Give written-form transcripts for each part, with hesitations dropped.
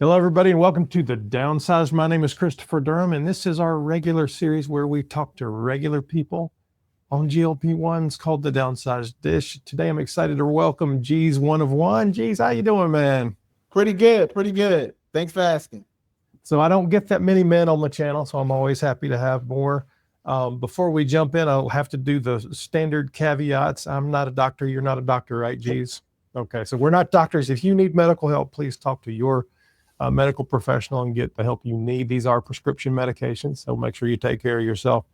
Hello, everybody, and welcome to the Downsized. My name is Christopher Durham, and this is our regular series where we talk to regular people on GLP-1s called the Downsized Dish. Today, I'm excited to welcome G's one of one. G's, how you doing, man? Pretty good, pretty good. Thanks for asking. So I don't get that many men on the channel, so I'm always happy to have more. Before we jump in, I'll have to do the standard caveats. I'm not a doctor. You're not a doctor, right, G's? Okay, so we're not doctors. If you need medical help, please talk to your medical professional and get the help you need. These are prescription medications, so make sure you take care of yourself.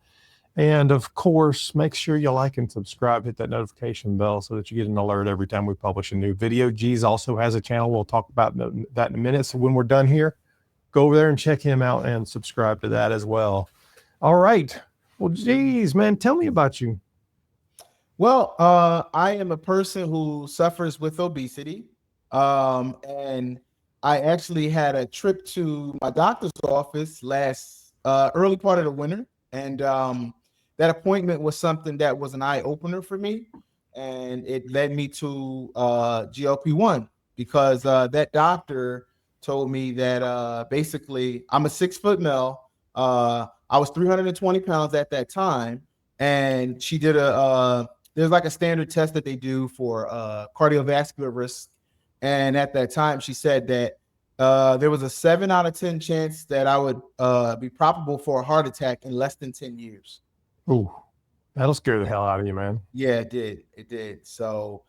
And of course, make sure you like and subscribe, hit that notification bell so that you get an alert every time we publish a new video. G's also has a channel. We'll talk about that in a minute. So when we're done here, go over there and check him out and subscribe to that as well. All right. Well, geez, man, tell me about you. Well, I am a person who suffers with obesity. And I actually had a trip to my doctor's office last early part of the winter. And that appointment was something that was an eye opener for me. And it led me to GLP-1 because that doctor told me that basically I'm a 6-foot male. I was 320 pounds at that time. And she did there's like a standard test that they do for cardiovascular risk. And at that time, she said that there was a 7 out of 10 chance that I would be probable for a heart attack in less than 10 years. Ooh, that'll scare the hell out of you, man. Yeah, it did. It did. So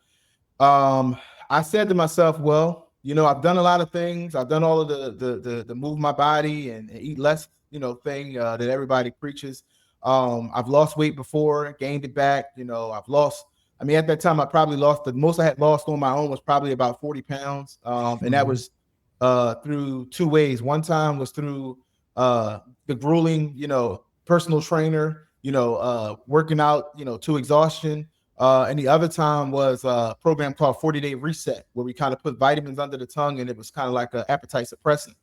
I said to myself, well, I've done a lot of things. I've done all of the move my body and eat less, thing that everybody preaches. I've lost weight before, gained it back. At that time, I probably lost the most I had lost on my own was probably about 40 pounds. And that was through 2 ways. One time was through the grueling, personal trainer, working out, to exhaustion. And the other time was a program called 40-Day Reset, where we kind of put vitamins under the tongue and it was kind of like an appetite suppressant.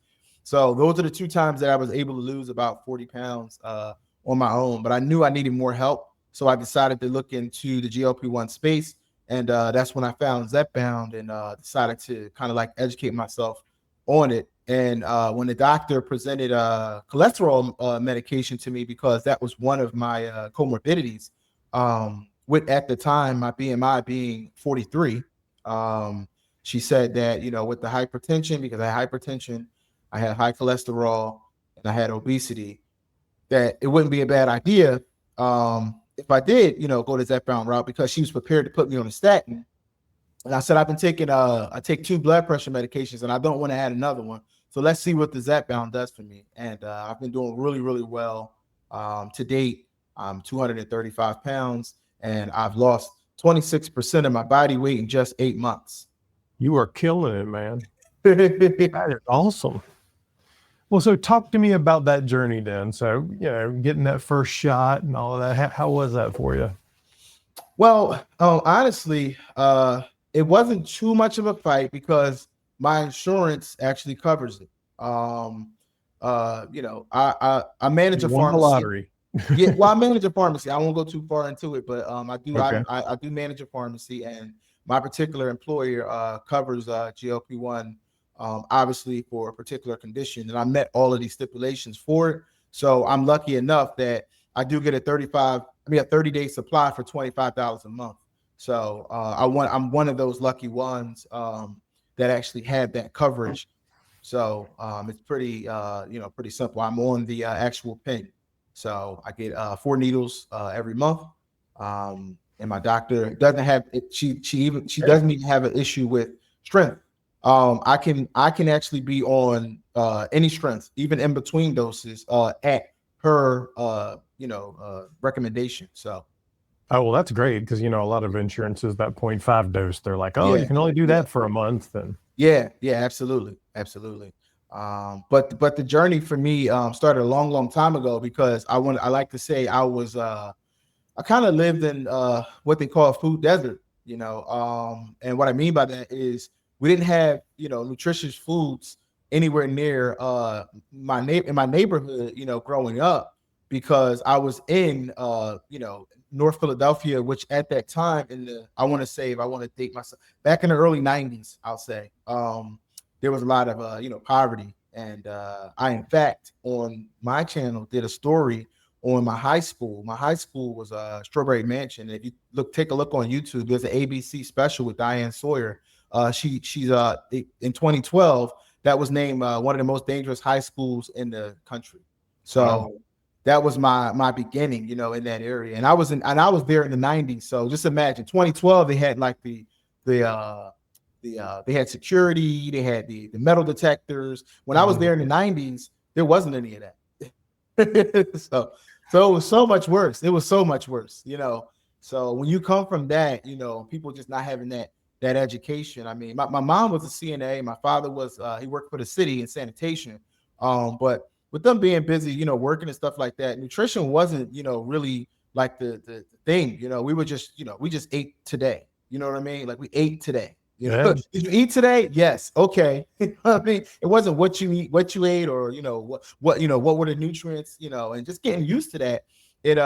So those are the 2 times that I was able to lose about 40 pounds on my own, but I knew I needed more help. So I decided to look into the GLP-1 space. And that's when I found Zepbound and decided to kind of like educate myself on it. And when the doctor presented cholesterol medication to me, because that was one of my comorbidities, with at the time my BMI being 43, she said that, with the hypertension, because I had hypertension, I had high cholesterol, and I had obesity, that it wouldn't be a bad idea if I did, go the Zepbound route, because she was prepared to put me on a statin. And I said, I've been taking, I take 2 blood pressure medications and I don't want to add another one. So let's see what the Zepbound does for me. And I've been doing really, really well. To date, I'm 235 pounds and I've lost 26% of my body weight in just 8 months. You are killing it, man. That is awesome. Well, so talk to me about that journey then. So, getting that first shot and all of that, how was that for you? Well, honestly, it wasn't too much of a fight because my insurance actually covers it. I manage a pharmacy. Lottery. Yeah, well, I manage a pharmacy. I won't go too far into it, but I do. Okay. I do manage a pharmacy, and my particular employer covers GLP-1, obviously for a particular condition, and I met all of these stipulations for it. So I'm lucky enough that I do get a 30-day supply for $25 a month. So I'm one of those lucky ones that actually had that coverage. So it's pretty pretty simple. I'm on the actual pen. So I get 4 needles every month. And my doctor doesn't have it. She doesn't even have an issue with strength. I can actually be on any strength, even in between doses, at her recommendation. So Oh, well, that's great because, a lot of insurances, that 0.5 dose, they're like, oh, Yeah. you can only do that for a month. And yeah, absolutely. But the journey for me started a long time ago, because I like to say I was I kind of lived in what they call a food desert, and what I mean by that is we didn't have nutritious foods anywhere near my neighborhood, growing up, because I was in North Philadelphia, which at that time I want to date myself, back in the early 90s, I'll say. there was a lot of poverty. And I, in fact, on my channel did a story on my high school. My high school was Strawberry Mansion. And if you take a look on YouTube, there's an ABC special with Diane Sawyer. She's in 2012 that was named one of the most dangerous high schools in the country. So wow. That was my beginning, in that area. And I was there in the 90s. So just imagine 2012, they had like they had security, they had the metal detectors. When I was there in the 90s, there wasn't any of that. so it was so much worse. It was so much worse, So when you come from that, people just not having that education. I mean, my mom was a CNA. My father was he worked for the city in sanitation. But with them being busy, working and stuff like that, nutrition wasn't, really like the thing. We were just, we just ate today. You know what I mean? Like we ate today. Did you eat today? Yes. Okay. I mean, it wasn't what you ate, or what were the nutrients, and just getting used to that. It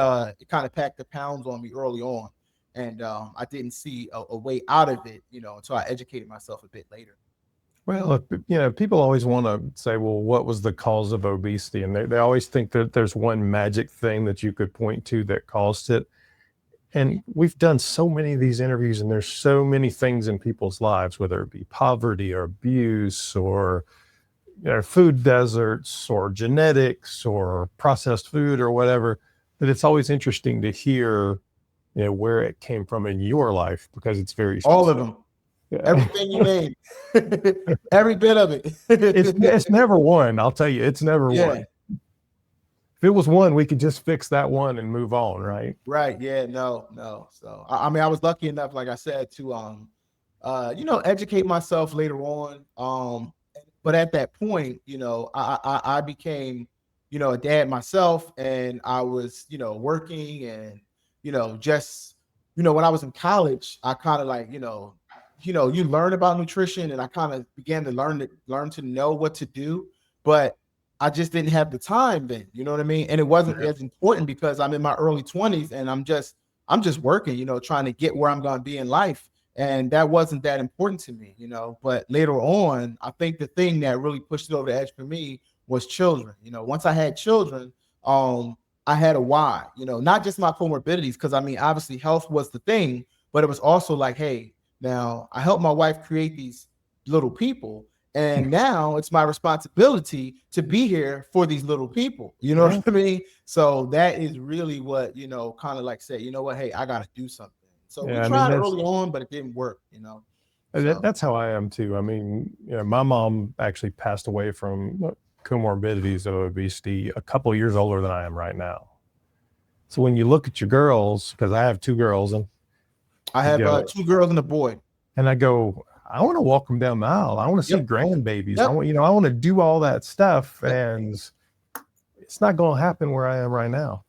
kind of packed the pounds on me early on, and I didn't see a way out of it, until I educated myself a bit later. Well, people always want to say, well, what was the cause of obesity? And they always think that there's one magic thing that you could point to that caused it. And we've done so many of these interviews, and there's so many things in people's lives, whether it be poverty or abuse or food deserts or genetics or processed food or whatever, that it's always interesting to hear, where it came from in your life, because it's very specific. All of them. Yeah. Everything you name, every bit of it. It's never one. I'll tell you, it's never one. If it was one, we could just fix that one and move on, right? Right. Yeah. No. So I mean, I was lucky enough, like I said, to educate myself later on. But at that point, I became, a dad myself, and I was, working, and just when I was in college, I kind of like, you learn about nutrition, and I kind of began to learn to know what to do, but I just didn't have the time then, you know what I mean? And it wasn't as important because I'm in my early 20s, and I'm just working, trying to get where I'm going to be in life. And that wasn't that important to me, but later on, I think the thing that really pushed it over the edge for me was children. Once I had children, I had a why, not just my comorbidities, because I mean, obviously health was the thing, but it was also like, hey, now I helped my wife create these little people, and now it's my responsibility to be here for these little people. You know what I mean? So that is really what, kind of like say, you know what, hey, I got to do something. So we tried early on, but it didn't work, So. That's how I am too. I mean, my mom actually passed away from comorbidities of obesity a couple of years older than I am right now. So when you look at your girls, because I have two girls, and I have 2 girls and a boy, and I go, I want to walk them down the aisle. I want to see grandbabies. I want to do all that stuff, and it's not going to happen where I am right now.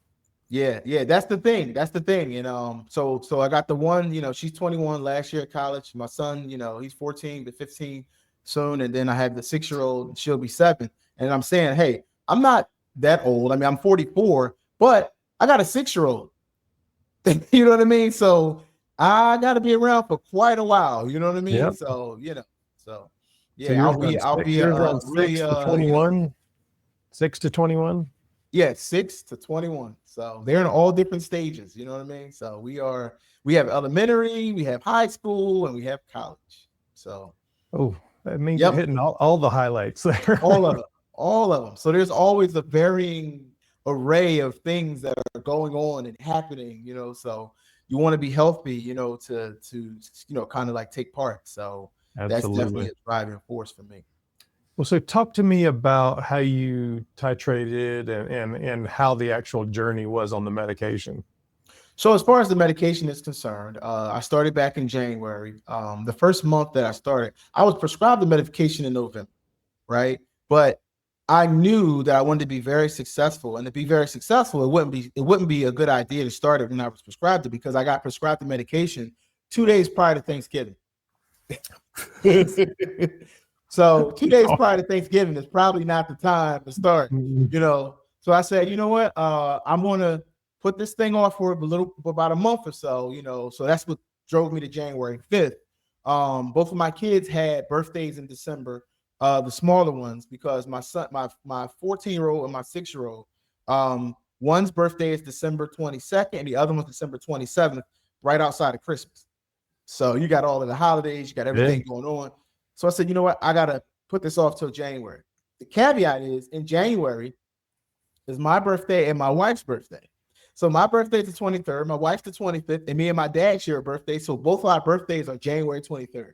Yeah, that's the thing. And so I got the one, she's 21, last year at college. My son, he's 14 to 15 soon, and then I have the 6-year-old. She'll be 7. And I'm saying, hey, I'm not that old. I mean, I'm 44, but I got a 6-year-old. You know what I mean? So I got to be around for quite a while. You know what I mean? Yep. So yeah. So I'll be really 21, 6 to 21. Yeah, 6 to 21. So they're in all different stages. You know what I mean? So we have elementary, we have high school, and we have college. So that means you're hitting all the highlights there. all of them. So there's always a varying array of things that are going on and happening. So you want to be healthy, to kind of like take part. So That's definitely a driving force for me. Well, so talk to me about how you titrated and how the actual journey was on the medication. So as far as the medication is concerned, I started back in January. The first month that I started, I was prescribed the medication in November, right? But I knew that I wanted to be very successful, and to be very successful, it wouldn't be a good idea to start it when I was prescribed it, because I got prescribed the medication 2 days prior to Thanksgiving. So 2 days prior to Thanksgiving is probably not the time to start, So I said, you know what, I'm going to put this thing off for about a month or so, So that's what drove me to January 5th. Both of my kids had birthdays in December. the smaller ones, because my son, my 14-year-old and my 6-year-old, one's birthday is December 22nd, and the other one's December 27th, right outside of Christmas. So you got all of the holidays, you got everything going on. So I said, you know what? I gotta put this off till January. The caveat is, in January is my birthday and my wife's birthday. So my birthday is the 23rd, my wife's the 25th, and me and my dad share a birthday. So both of our birthdays are January 23rd.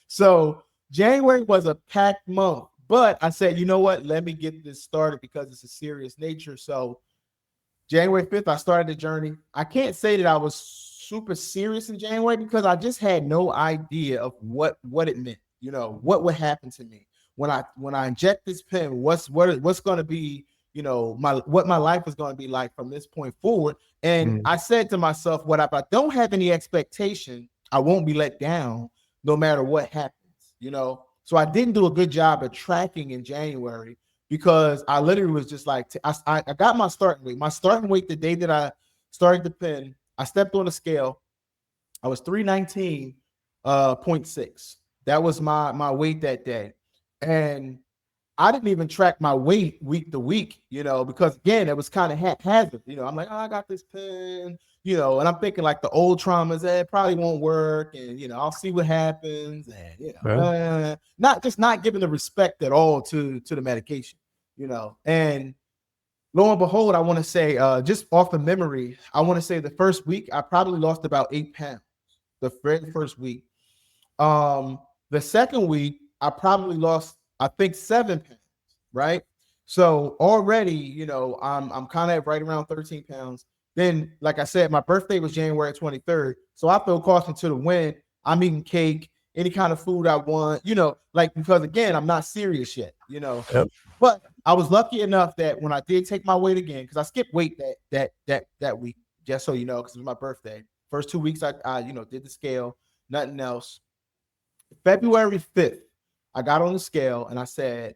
So January was a packed month, but I said, you know what? Let me get this started because it's a serious nature. So January 5th, I started the journey. I can't say that I was super serious in January because I just had no idea of what it meant, you know, what would happen to me when I inject this pen, what's going to be, you know, what my life is going to be like from this point forward. And I said to myself, what if I don't have any expectation, I won't be let down no matter what happens, you know? So I didn't do a good job of tracking in January because I literally was just like, I got my starting weight. My starting weight the day that I started the pen, I stepped on the scale. I was 319.6. That was my weight that day. And I didn't even track my weight week to week, you know, because again, it was kind of haphazard. You know, I'm like, oh, I got this pen, you know, and I'm thinking like the old traumas, it probably won't work. And, you know, I'll see what happens. And, you know, not giving the respect at all to the medication, you know. And lo and behold, I want to say, just off of memory, I want to say the first week, I probably lost about 8 pounds. The very first week. The second week, I probably lost, I think, 7 pounds, right? So already, you know, I'm kind of right around 13 pounds. Then, like I said, my birthday was January 23rd. So I throw caution to the wind. I'm eating cake, any kind of food I want, you know, like, because again, I'm not serious yet, you know. But I was lucky enough that when I did take my weight again, because I skipped weight that week, just so you know, because it was my birthday. First 2 weeks, I you know, did the scale, nothing else. February 5th, I got on the scale and I said,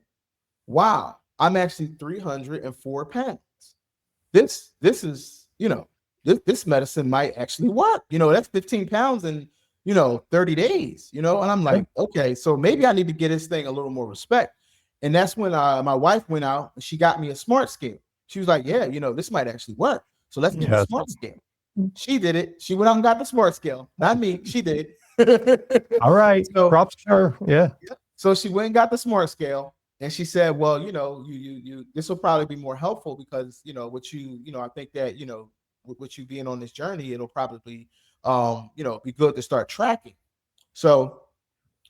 wow, I'm actually 304 pounds. This is, you know, this medicine might actually work. You know, that's 15 pounds in, you know, 30 days, you know, and I'm like, okay, so maybe I need to get this thing a little more respect. And that's when my wife went out and she got me a smart scale. She was like, yeah, you know, this might actually work. So let's get the smart scale. She did it. She went out and got the smart scale. Not me. She did. All right. So, props to her. Yeah. So she went and got the smart scale. And she said, well, you know, you this will probably be more helpful because, you know, I think that, you know, with you being on this journey, it'll probably, you know, be good to start tracking. So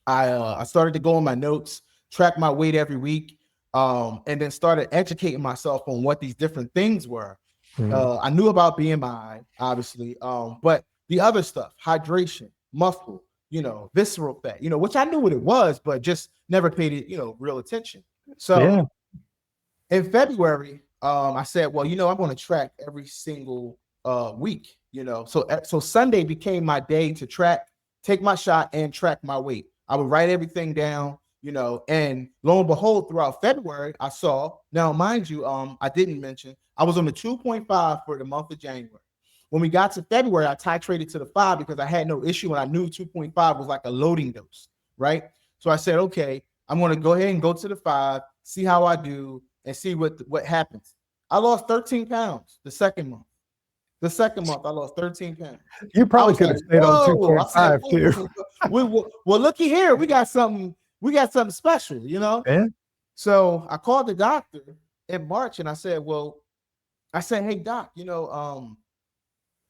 I started to go on my notes, track my weight every week, and then started educating myself on what these different things were. I knew about BMI, obviously, but the other stuff, hydration, muscle, you know, visceral fat, you know, which I knew what it was, but just never paid it, you know, real attention. So in February, I said, well, you know, I'm going to track every single week, you know. So Sunday became my day to track, take my shot and track my weight. I would write everything down, you know, and lo and behold, throughout February, I saw, now mind you, I didn't mention, I was on the 2.5 for the month of January. When we got to February, I titrated to the 5 because I had no issue and I knew 2.5 was like a loading dose, right? So I said, okay, I'm going to go ahead and go to the 5, see how I do, and see what happens. I lost 13 pounds the second month. The second month, I lost 13 pounds. You probably could have stayed on 2.5 too. Well, looky here. We got something special, you know? Yeah. So I called the doctor in March and I said, hey, doc, you know,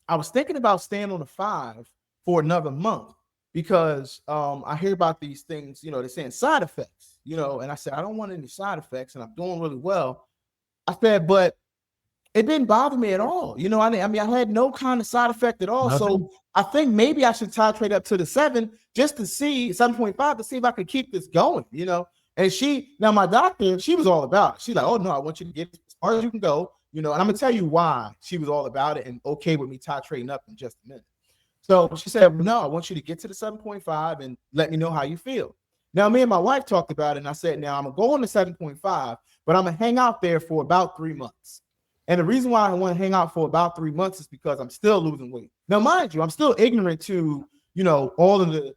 I was thinking about staying on the 5 for another month because I hear about these things, you know, they're saying side effects, you know, and I said, I don't want any side effects and I'm doing really well. I said, but it didn't bother me at all. You know, I mean, I had no kind of side effect at all. Nothing. So I think maybe I should titrate up to the 7 just to see 7.5 to see if I could keep this going, you know. And my doctor, she was all about it. She's like, oh no, I want you to get as far as you can go, you know, and I'm gonna tell you why she was all about it and okay with me titrating up in just a minute. So she said, no, I want you to get to the 7.5 and let me know how you feel. Now, me and my wife talked about it, and I said, now I'm gonna go on to 7.5, but I'm gonna hang out there for about 3 months. And the reason why I want to hang out for about 3 months is because I'm still losing weight. Now, mind you, I'm still ignorant to, you know, all of the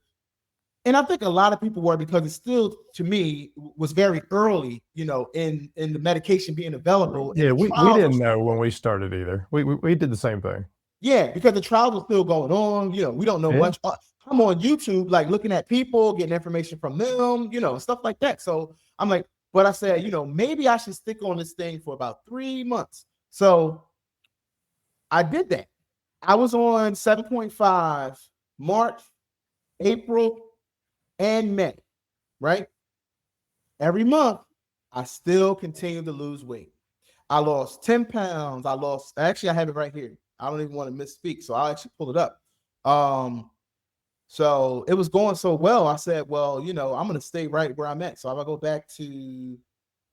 And I think a lot of people were, because it still, to me, was very early, in the medication being available. Yeah, and the we trials didn't were know still when going. we started either. We did the same thing. Yeah, because the trials were still going on. We don't know Yeah. much. I'm on YouTube, like looking at people, getting information from them, stuff like that. So I'm like, but I said, maybe I should stick on this thing for about 3 months. So I did that. I was on 7.5 March, April, and May, right? Every month, I still continue to lose weight. I lost 10 pounds. Actually, I have it right here. I don't even want to misspeak, so I'll actually pull it up. So it was going so well. I said, well, I'm going to stay right where I'm at. So if I go back to,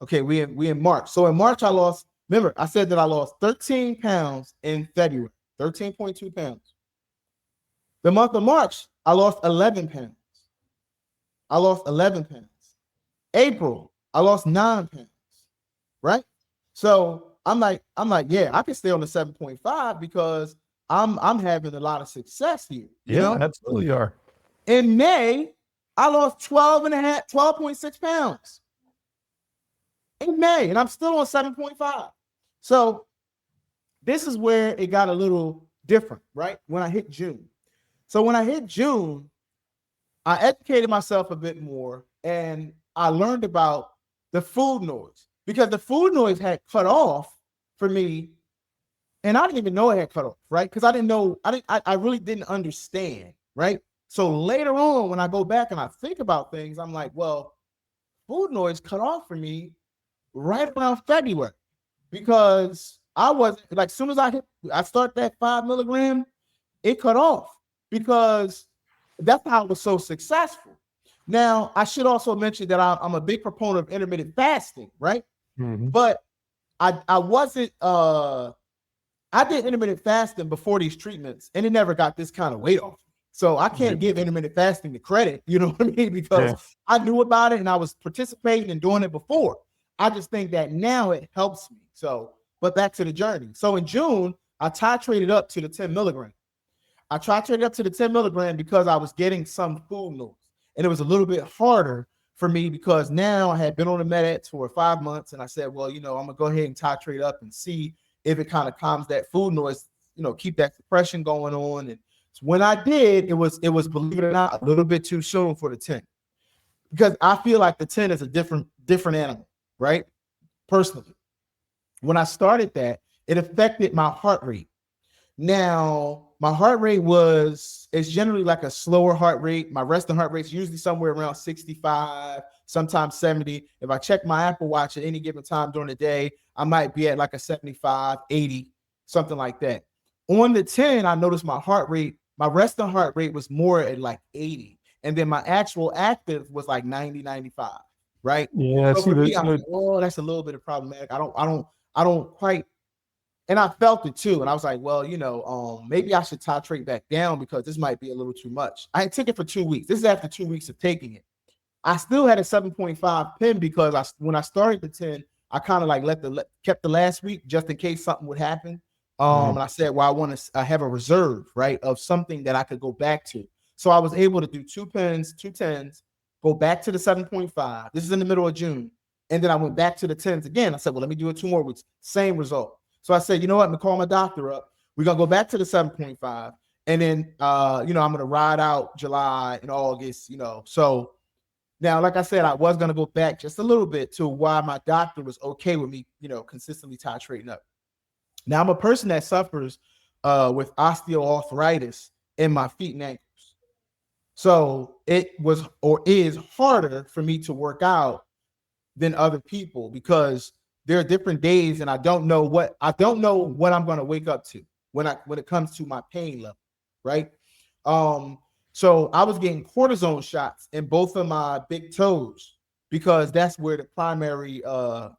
okay, we in March. So in March, remember, I said that I lost 13 pounds in February, 13.2 pounds. The month of March, I lost 11 pounds. April, I lost 9 pounds, right? So I'm like, yeah, I can stay on the 7.5 because I'm having a lot of success here. Yeah, absolutely are. In May, I lost 12.6 pounds. In May, and I'm still on 7.5. So this is where it got a little different, right? When I hit June. So when I hit June, I educated myself a bit more, and I learned about the food noise, because the food noise had cut off for me, and I didn't even know it had cut off, right? Because I didn't know, I really didn't understand, right? So later on, when I go back and I think about things, I'm like, well, food noise cut off for me right around February, because I wasn't like, as soon as I start that 5 milligram, it cut off, because that's how it was so successful. Now, I should also mention that I'm a big proponent of intermittent fasting, right? Mhm. But I wasn't, I did intermittent fasting before these treatments, and it never got this kind of weight off. So I can't give intermittent fasting the credit, you know what I mean? Because I knew about it and I was participating and doing it before. I just think that now it helps me. So, but back to the journey. So in June, I titrated up to the 10 milligram. I titrated up to the 10 milligram because I was getting some food noise, and it was a little bit harder for me because now I had been on the meds for 5 months, and I said, well, I'm gonna go ahead and titrate up and see if it kind of calms that food noise, keep that suppression going on. And when I did, it was, believe it or not, a little bit too soon for the 10, because I feel like the 10 is a different animal, right? Personally, when I started that, it affected my heart rate. Now, my heart rate it's generally like a slower heart rate. My resting heart rate is usually somewhere around 65, sometimes 70. If I check my Apple Watch at any given time during the day, I might be at like a 75, 80, something like that. On the 10, I noticed my resting heart rate was more at like 80. And then my actual active was like 90, 95, right? Yeah, So see, for me, I'm like, oh, that's a little bit of problematic. I don't quite. And I felt it too. And I was like, well, maybe I should titrate back down because this might be a little too much. I took it for 2 weeks. This is after 2 weeks of taking it. I still had a 7.5 pin because when I started the 10, I kind of like kept the last week just in case something would happen. And I said, well, I want to have a reserve, right, of something that I could go back to. So I was able to do 2 pins, 2 10s, go back to the 7.5. This is in the middle of June. And then I went back to the 10s again. I said, well, let me do it 2 more weeks. Same result. So I said, you know what? I'm gonna call my doctor up. We're gonna go back to the 7.5. And then I'm gonna ride out July and August, So now, like I said, I was gonna go back just a little bit to why my doctor was okay with me, consistently titrating up. Now I'm a person that suffers with osteoarthritis in my feet and ankles. So it was or is harder for me to work out than other people because there are different days and I don't know what I'm going to wake up to when it comes to my pain level, right? So I was getting cortisone shots in both of my big toes because that's where the primary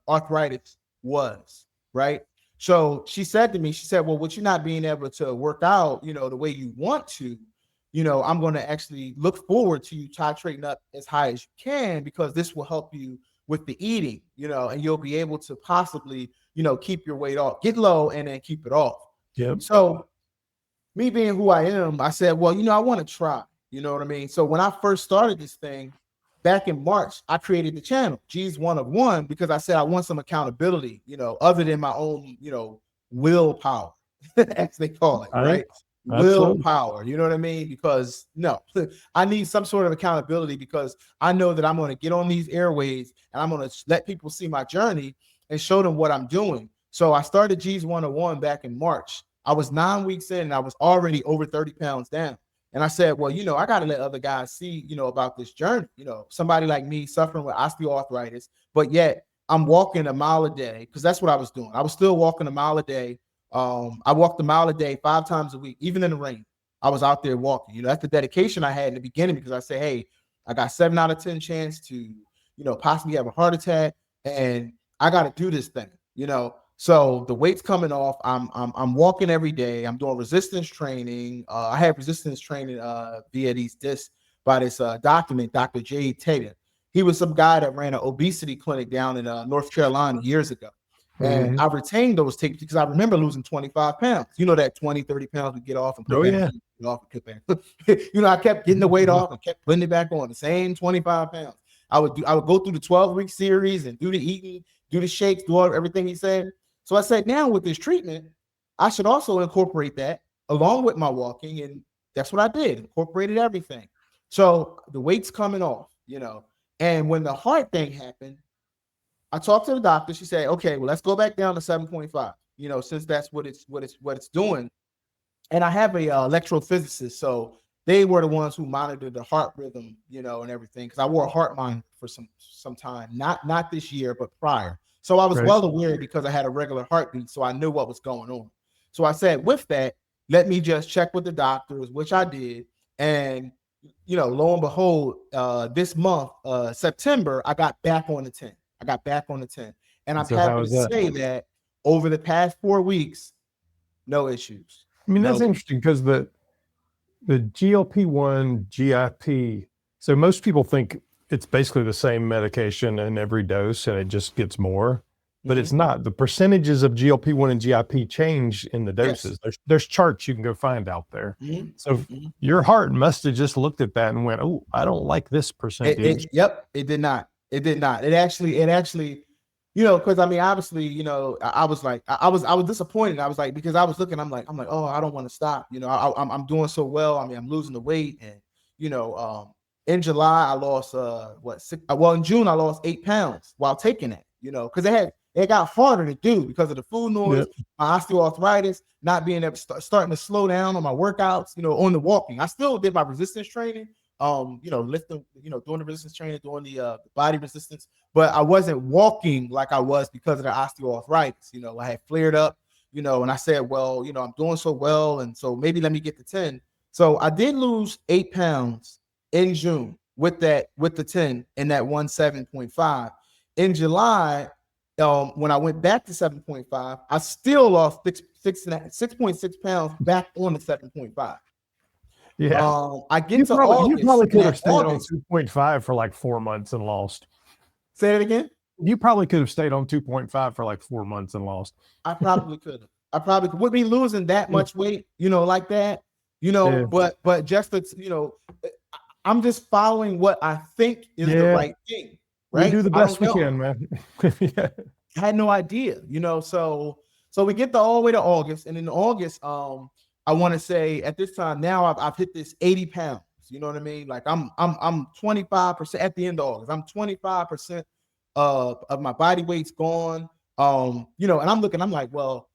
arthritis was, right? So she said to me, well, with you not being able to work out, the way you want to, I'm going to actually look forward to you titrating up as high as you can because this will help you with the eating, and you'll be able to possibly, keep your weight off, get low and then keep it off. Yep. So me being who I am, I said, well, I want to try, You know what I mean? So when I first started this thing back in March, I created the channel G's One of One because I said I want some accountability, other than my own, willpower, as they call it, right? Absolutely. Willpower, you know what I mean? Because no, I need some sort of accountability because I know that I'm going to get on these airways and I'm going to let people see my journey and show them what I'm doing. So I started G's 101 back in March. I was 9 weeks in and I was already over 30 pounds down. And I said, well, I got to let other guys see, about this journey, somebody like me suffering with osteoarthritis, but yet I'm walking a mile a day because that's what I was doing. I was still walking a mile a day. I walked a mile a day 5 times a week, even in the rain. I was out there walking. That's the dedication I had in the beginning because I said, hey, I got 7 out of 10 chance to, possibly have a heart attack, and I got to do this thing, So the weight's coming off. I'm walking every day. I'm doing resistance training. I have resistance training via these discs by this document, Dr. J. Tatum. He was some guy that ran an obesity clinic down in North Carolina years ago. And I retained those tapes because I remember losing 25 pounds. That 20, 30 pounds we get off and put back off and put back. I kept getting the weight off and kept putting it back on, the same 25 pounds. I would go through the 12-week series and do the eating, do the shakes, do everything he said. So I said, now with this treatment, I should also incorporate that along with my walking. And that's what I did, incorporated everything. So the weight's coming off, and when the heart thing happened, I talked to the doctor. She said, okay, well, let's go back down to 7.5, since that's what it's doing. And I have a electrophysicist. So they were the ones who monitored the heart rhythm, and everything. Cause I wore a heart monitor for some time, not this year, but prior. So I was well aware because I had a regular heartbeat. So I knew what was going on. So I said, with that, let me just check with the doctors, which I did. And, lo and behold, this month, September, I got back on the 10. And I'm happy to say that over the past 4 weeks, no issues. I mean, that's interesting because the GLP-1 GIP, so most people think it's basically the same medication in every dose and it just gets more, but it's not. The percentages of GLP-1 and GIP change in the doses. There's charts you can go find out there. So your heart must have just looked at that and went, oh, I don't like this percentage. It did not. It actually, because I mean, obviously, I was like, I was disappointed. I was like, because I was looking, I'm like, oh, I don't want to stop. I'm doing so well. I mean, I'm losing the weight, and in July I lost in June I lost 8 pounds while taking it. Because it got harder to do because of the food noise, my osteoarthritis, not being able to starting to slow down on my workouts. On the walking, I still did my resistance training. Lifting, doing the resistance training, doing the body resistance, but I wasn't walking like I was because of the osteoarthritis. I had flared up, and I said, well, I'm doing so well, and so maybe let me get to 10. So I did lose 8 pounds in June with the 10 and that 7.5. In July, when I went back to 7.5, I still lost 6.6 pounds back on the 7.5. Yeah, I get to August. You probably could have stayed on 2.5 for like 4 months and lost. Say that again. You probably could have stayed on 2.5 for like 4 months and lost. I probably could have. I probably would be losing that much weight, like that, but just I'm just following what I think is the right thing. Right. We do the best we can, man. I had no idea, so we get all the way to August, and in August, I want to say at this time now I've hit this 80 pounds. You know what I mean? Like I'm 25% at the end of August. I'm 25% of my body weight's gone. And I'm looking, I'm like, well,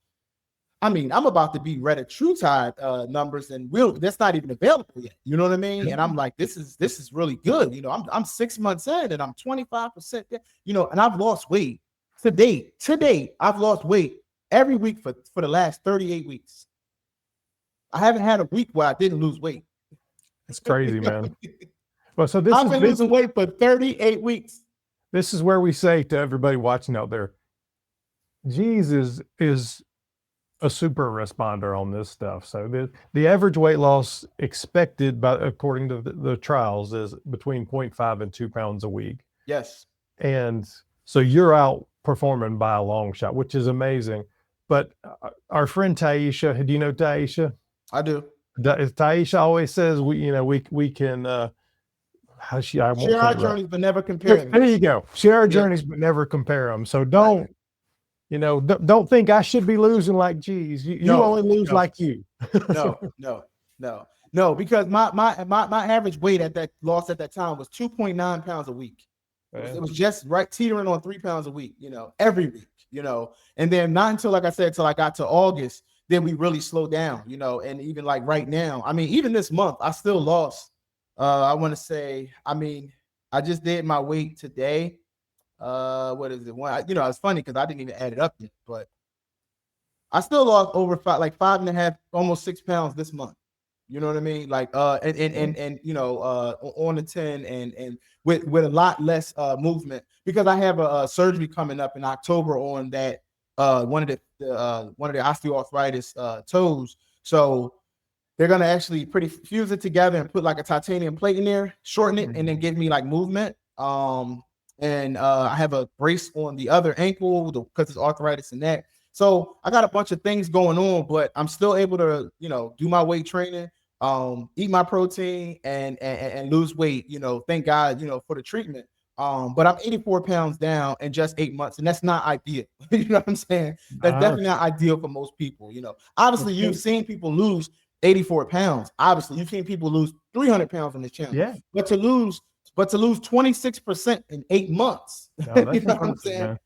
I mean, I'm about to be Retatrutide numbers, and that's not even available yet. You know what I mean? And I'm like, this is really good. I'm 6 months in and I'm 25%, and I've lost weight to date. I've lost weight every week for the last 38 weeks. I haven't had a week where I didn't lose weight. It's crazy, man. Well, so I've been losing weight for 38 weeks. This is where we say to everybody watching out there, Jesus is a super responder on this stuff. So the average weight loss expected according to the trials is between 0.5 and 2 pounds a week. Yes. And so you're outperforming by a long shot, which is amazing. But our friend Taisha, do you know Taisha? I do. As Taisha always says, we can, how she, I won't Share say our it right. journeys, but never compare them. There you go. Share our Yeah. journeys, but never compare them. So don't, don't think I should be losing like geez. You No, only lose no. like you. No, because my average weight at that loss at that time was 2.9 pounds a week. It was just right teetering on 3 pounds a week, every week, and then not until, like I said, till I got to August, then we really slowed down, and even like right now, I mean, even this month, I still lost. I want to say, I mean, I just did my weight today. What is it? It's funny because I didn't even add it up yet, but I still lost over 5.5, almost 6 pounds this month. You know what I mean? Like, on the 10 and with a lot less movement, because I have a surgery coming up in October on that one of the osteoarthritis toes. So they're gonna actually fuse it together and put like a titanium plate in there, shorten it, and then give me like movement. And I have a brace on the other ankle because it's arthritis in that. So I got a bunch of things going on, but I'm still able to, do my weight training, eat my protein and lose weight, thank God, for the treatment. But I'm 84 pounds down in just 8 months, and that's not ideal. You know what I'm saying? That's definitely not ideal for most people. Obviously you've seen people lose 84 pounds. Obviously you've seen people lose 300 pounds on this channel. Yeah. But to lose 26% in 8 months, No, you know what I'm saying? Man.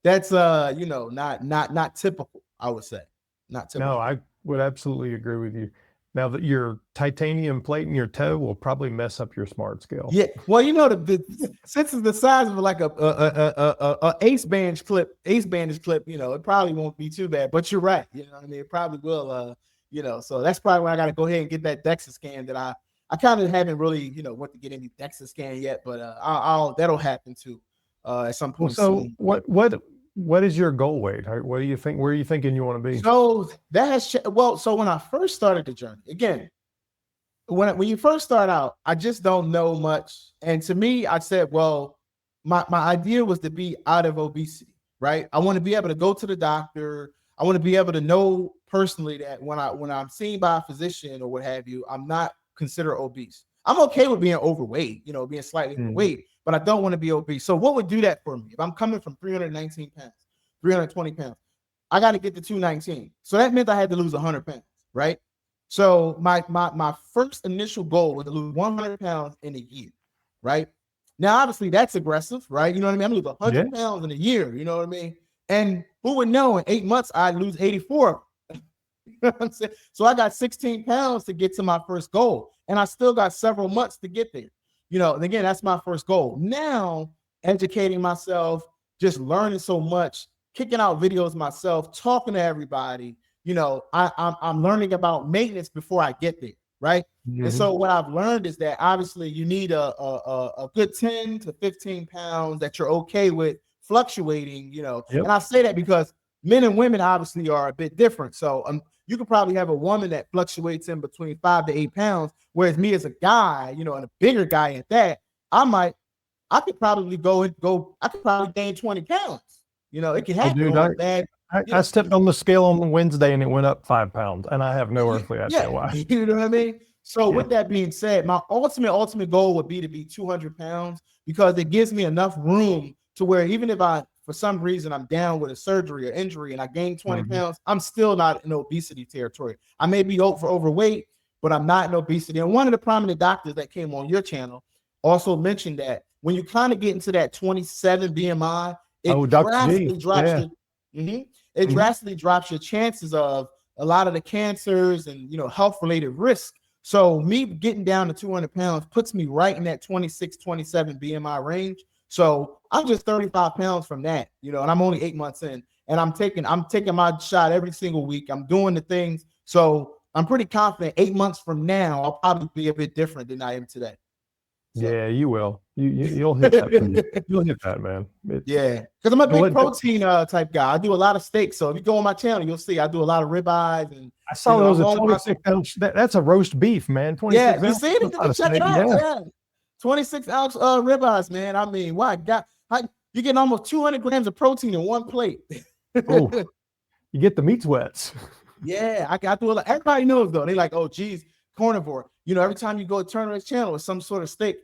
That's not typical, I would say. Not typical. No, I would absolutely agree with you. Now that your titanium plate in your toe will probably mess up your smart scale. Yeah, well, since it's the size of like a ace bandage clip, it probably won't be too bad. But you're right, it probably will. So that's probably why I got to go ahead and get that DEXA scan that I kind of haven't really went to get any DEXA scan yet, but that'll happen too at some point. So soon. what is your goal weight? What do you think? Where are you thinking you want to be? So that has so when I first started the journey, again, when you first start out, I just don't know much. And to me, I said, well, my idea was to be out of obesity, right? I want to be able to go to the doctor. I want to be able to know personally that when I'm seen by a physician or what have you, I'm not considered obese. I'm okay with being overweight, being slightly overweight, but I don't want to be obese. So what would do that for me? If I'm coming from 319 pounds, 320 pounds, I got to get to 219. So that meant I had to lose 100 pounds, right? So my first initial goal was to lose 100 pounds in a year, right? Now, obviously, that's aggressive, right? You know what I mean? I'm losing 100 pounds in a year, you know what I mean? And who would know in 8 months I'd lose 84? You know what I'm saying? So I got 16 pounds to get to my first goal, and I still got several months to get there. And again, that's my first goal. Now, educating myself, just learning so much, kicking out videos myself, talking to everybody. I'm learning about maintenance before I get there, right? And so what I've learned is that obviously you need a good 10 to 15 pounds that you're okay with fluctuating, And I say that because men and women obviously are a bit different. So you could probably have a woman that fluctuates in between 5 to 8 pounds, whereas me as a guy, and a bigger guy at that, I could probably I could probably gain 20 pounds. It can happen. I stepped on the scale on Wednesday and it went up 5 pounds, and I have no earthly idea why. You know what I mean? So with that being said, my ultimate goal would be to be 200 pounds because it gives me enough room to where even if for some reason I'm down with a surgery or injury and I gain 20 pounds, I'm still not in obesity territory. I may be overweight, but I'm not in obesity. And one of the prominent doctors that came on your channel also mentioned that when you kind of get into that 27 BMI, it drastically drops it drastically drops your chances of a lot of the cancers and health related risk. So me getting down to 200 pounds puts me right in that 26, 27 BMI range. So I'm just 35 pounds from that, and I'm only 8 months in, and I'm taking my shot every single week. I'm doing the things. So I'm pretty confident 8 months from now, I'll probably be a bit different than I am today. So. Yeah, you will. You'll hit that. You'll hit that, man. Yeah, because I'm a big protein type guy. I do a lot of steaks. So if you go on my channel, you'll see I do a lot of ribeyes. And I saw those at 26 ounce. That's a roast beef, man. 26 you see it? Check it out. Yeah. 26 ounce ribeyes, man. I mean, you're getting almost 200 grams of protein in one plate. Oh, you get the meat sweats. Yeah, I do a lot. Everybody knows though. They like, oh, geez, carnivore. You know, every time you go to turn on this channel, it's some sort of steak.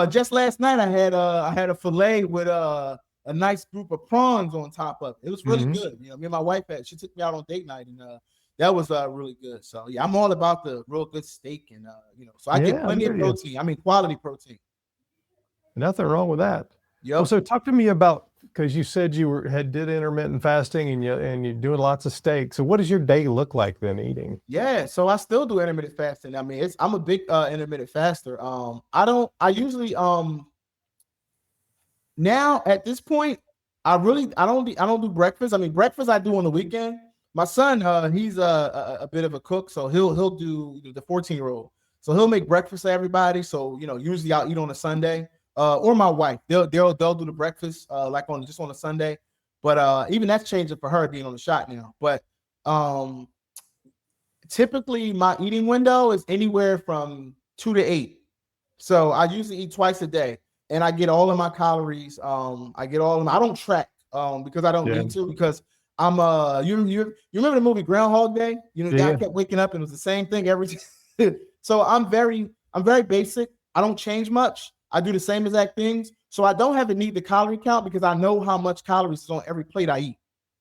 Just last night I had a fillet with a nice group of prawns on top of it. It was really good. You know, me and my wife she took me out on date night, and that was really good. So yeah, I'm all about the real good steak, and you know, so I get plenty of protein. I mean, quality protein. Nothing wrong with that. Yep. Well, so talk to me about, because you said you did intermittent fasting and you're doing lots of steak. So what does your day look like then eating? Yeah, so I still do intermittent fasting. I mean, I'm a big intermittent faster. I usually now at this point, I don't do breakfast. I mean, breakfast I do on the weekend. My son, he's a bit of a cook, so he'll do the 14-year-old. So he'll make breakfast for everybody. So you know, usually I'll eat on a Sunday. Or my wife, they'll do the breakfast like on a Sunday. But even that's changing for her being on the shot now. But typically my eating window is anywhere from 2 to 8. So I usually eat twice a day, and I get all of my calories. I don't track because I don't need to, because I'm you remember the movie Groundhog Day? You know, the guy kept waking up and it was the same thing every time. So I'm very basic. I don't change much. I do the same exact things. So I don't have to need the calorie count because I know how much calories is on every plate I eat.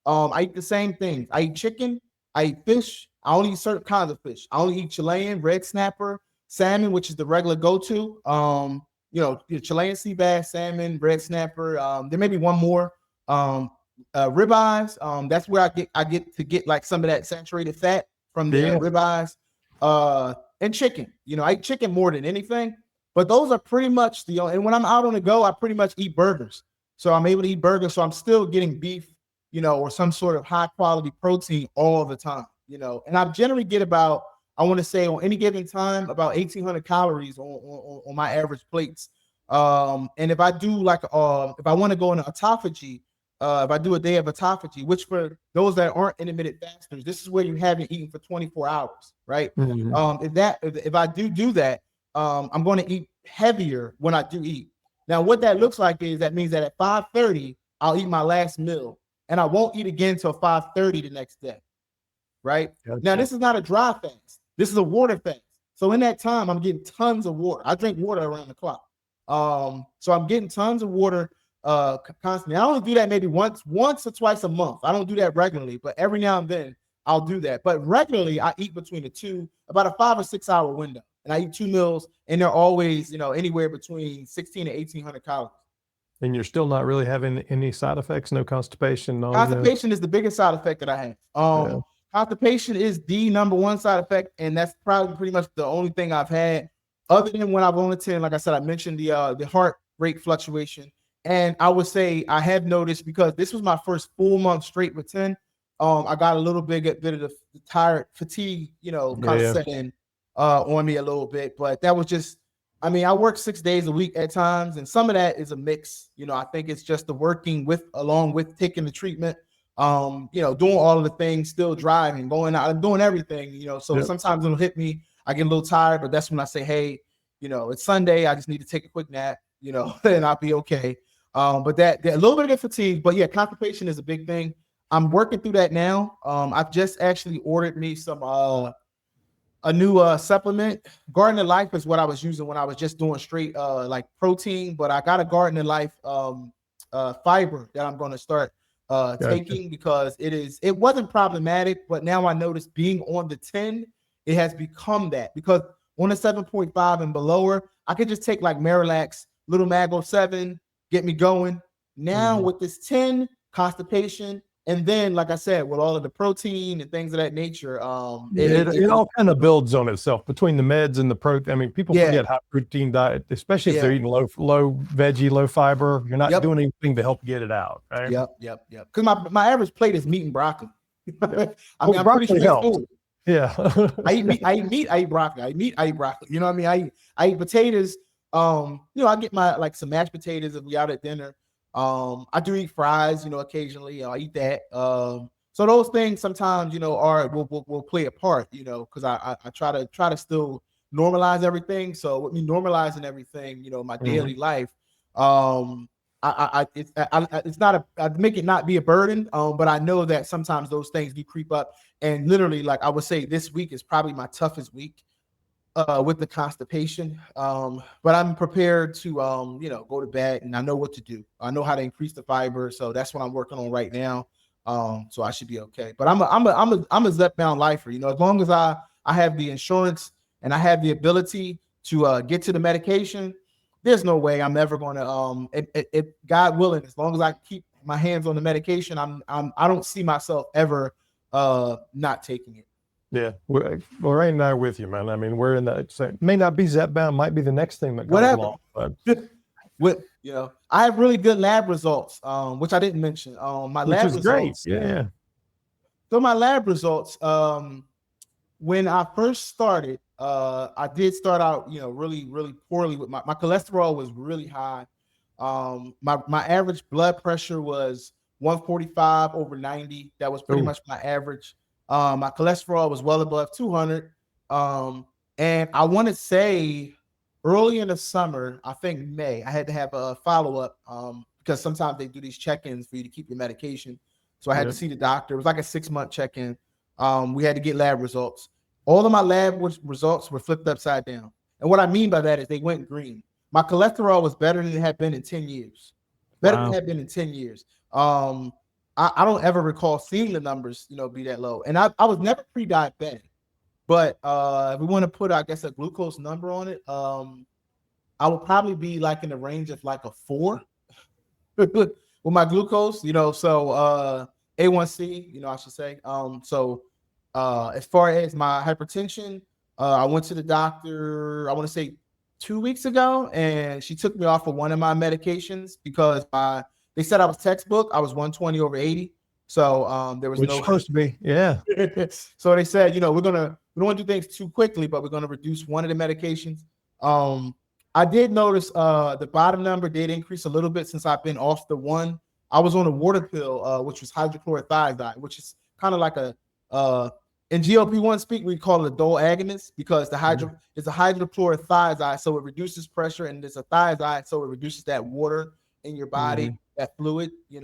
I eat the same things. I eat chicken, I eat fish. I only eat certain kinds of fish. I only eat Chilean, red snapper, salmon, which is the regular go-to. You know, Chilean sea bass, salmon, red snapper. There may be one more. Ribeyes. That's where I get to get like some of that saturated fat from the ribeyes. And chicken. You know, I eat chicken more than anything. But those are pretty much and when I'm out on the go, I pretty much eat burgers. So I'm able to eat burgers. So I'm still getting beef, you know, or some sort of high quality protein all the time, you know. And I generally get about, I want to say on any given time, about 1,800 calories on my average plates. And if I do like, if I want to go into autophagy, if I do a day of autophagy, which for those that aren't intermittent fasters, this is where you haven't eaten for 24 hours, right? If I do that, I'm going to eat heavier when I do eat. Now, what that looks like is that means that at 5:30, I'll eat my last meal, and I won't eat again until 5:30 the next day, right? Gotcha. Now, this is not a dry fast. This is a water fast. So in that time, I'm getting tons of water. I drink water around the clock. So I'm getting tons of water constantly. I only do that maybe once or twice a month. I don't do that regularly, but every now and then I'll do that. But regularly, I eat between about a 5 or 6 hour window. And I eat 2 meals, and they're always, you know, anywhere between 16 to 1,800 calories. And you're still not really having any side effects, no constipation? Constipation is the biggest side effect that I have. Constipation is the number one side effect, and that's probably pretty much the only thing I've had, other than when I've only 10. Like I said, I mentioned the heart rate fluctuation, and I would say I have noticed, because this was my first full month straight with 10. I got a little bit of the tired fatigue, you know, kind of set in on me a little bit, but that was just, I mean, I work 6 days a week at times, and some of that is a mix. You know, I think it's just the working along with taking the treatment, you know, doing all of the things, still driving, going out and doing everything, you know. So sometimes it'll hit me, I get a little tired, but that's when I say, hey, you know, it's Sunday, I just need to take a quick nap, you know, and I'll be okay. But that a little bit of fatigue, but yeah, constipation is a big thing. I'm working through that now. I've just actually ordered me some a new supplement. Garden of Life is what I was using when I was just doing straight like protein, but I got a Garden of Life fiber that I'm going to start taking, because it wasn't problematic, but now I notice being on the 10, it has become that, because on the 7.5 and below, I could just take like Marilax, Little Mago 7, get me going. Now with this 10, constipation, and then, like I said, with all of the protein and things of that nature, it all kind of builds on itself between the meds and the protein. I mean, people forget high protein diet, especially if they're eating low veggie, low fiber. You're not doing anything to help get it out, right? Yep. Because my average plate is meat and broccoli. I mean, I'm pretty sure food. Yeah. I eat meat, I eat broccoli. I eat broccoli. You know what I mean? I eat potatoes. You know, I get my like some mashed potatoes if we out at dinner. I do eat fries, you know, occasionally. I eat that. So those things sometimes, you know, will play a part, you know, because I try to still normalize everything. So with me normalizing everything, you know, my daily life, it's not I make it not be a burden. But I know that sometimes those things do creep up, and literally, like I would say, this week is probably my toughest week. with the constipation. But I'm prepared to, go to bed, and I know what to do. I know how to increase the fiber. So that's what I'm working on right now. So I should be okay. But I'm a Zepbound lifer. As long as I have the insurance and I have the ability to get to the medication, there's no way I'm ever going to, God willing, as long as I keep my hands on the medication, I don't see myself ever not taking it. Yeah, well, Ray and I are with you, man. I mean, we're in that same, may not be Zepbound, might be the next thing that comes Whatever. along. But I have really good lab results, which I didn't mention. My which lab is results, great. Yeah. So my lab results, when I first started, I did start out, really, really poorly with my cholesterol was really high. My average blood pressure was 145 over 90. That was pretty much my average. My cholesterol was well above 200. And I want to say early in the summer, I think May, I had to have a follow-up because sometimes they do these check-ins for you to keep your medication. So I had to see the doctor. It was like a 6-month check-in. We had to get lab results. All of my lab results were flipped upside down. And what I mean by that is they went green. My cholesterol was better than it had been in 10 years. Better than it had been in 10 years. I don't ever recall seeing the numbers, be that low. And I was never pre-diabetic. But if we want to put, I guess, a glucose number on it, I would probably be like in the range of like a 4 with my glucose, so A1C, I should say. So as far as my hypertension, I went to the doctor, I want to say 2 weeks ago, and she took me off of one of my medications because they said I was textbook. I was 120 over 80. So there was Which no supposed to be, yeah. So they said, we don't want to do things too quickly, but we're going to reduce one of the medications. I did notice the bottom number did increase a little bit since I've been off the one. I was on a water pill, which was hydrochlorothiazide, which is kind of like in GLP-1 speak, we call it a dual agonist because it's a hydrochlorothiazide, so it reduces pressure, and there's a thiazide, so it reduces that water in your body, that fluid. If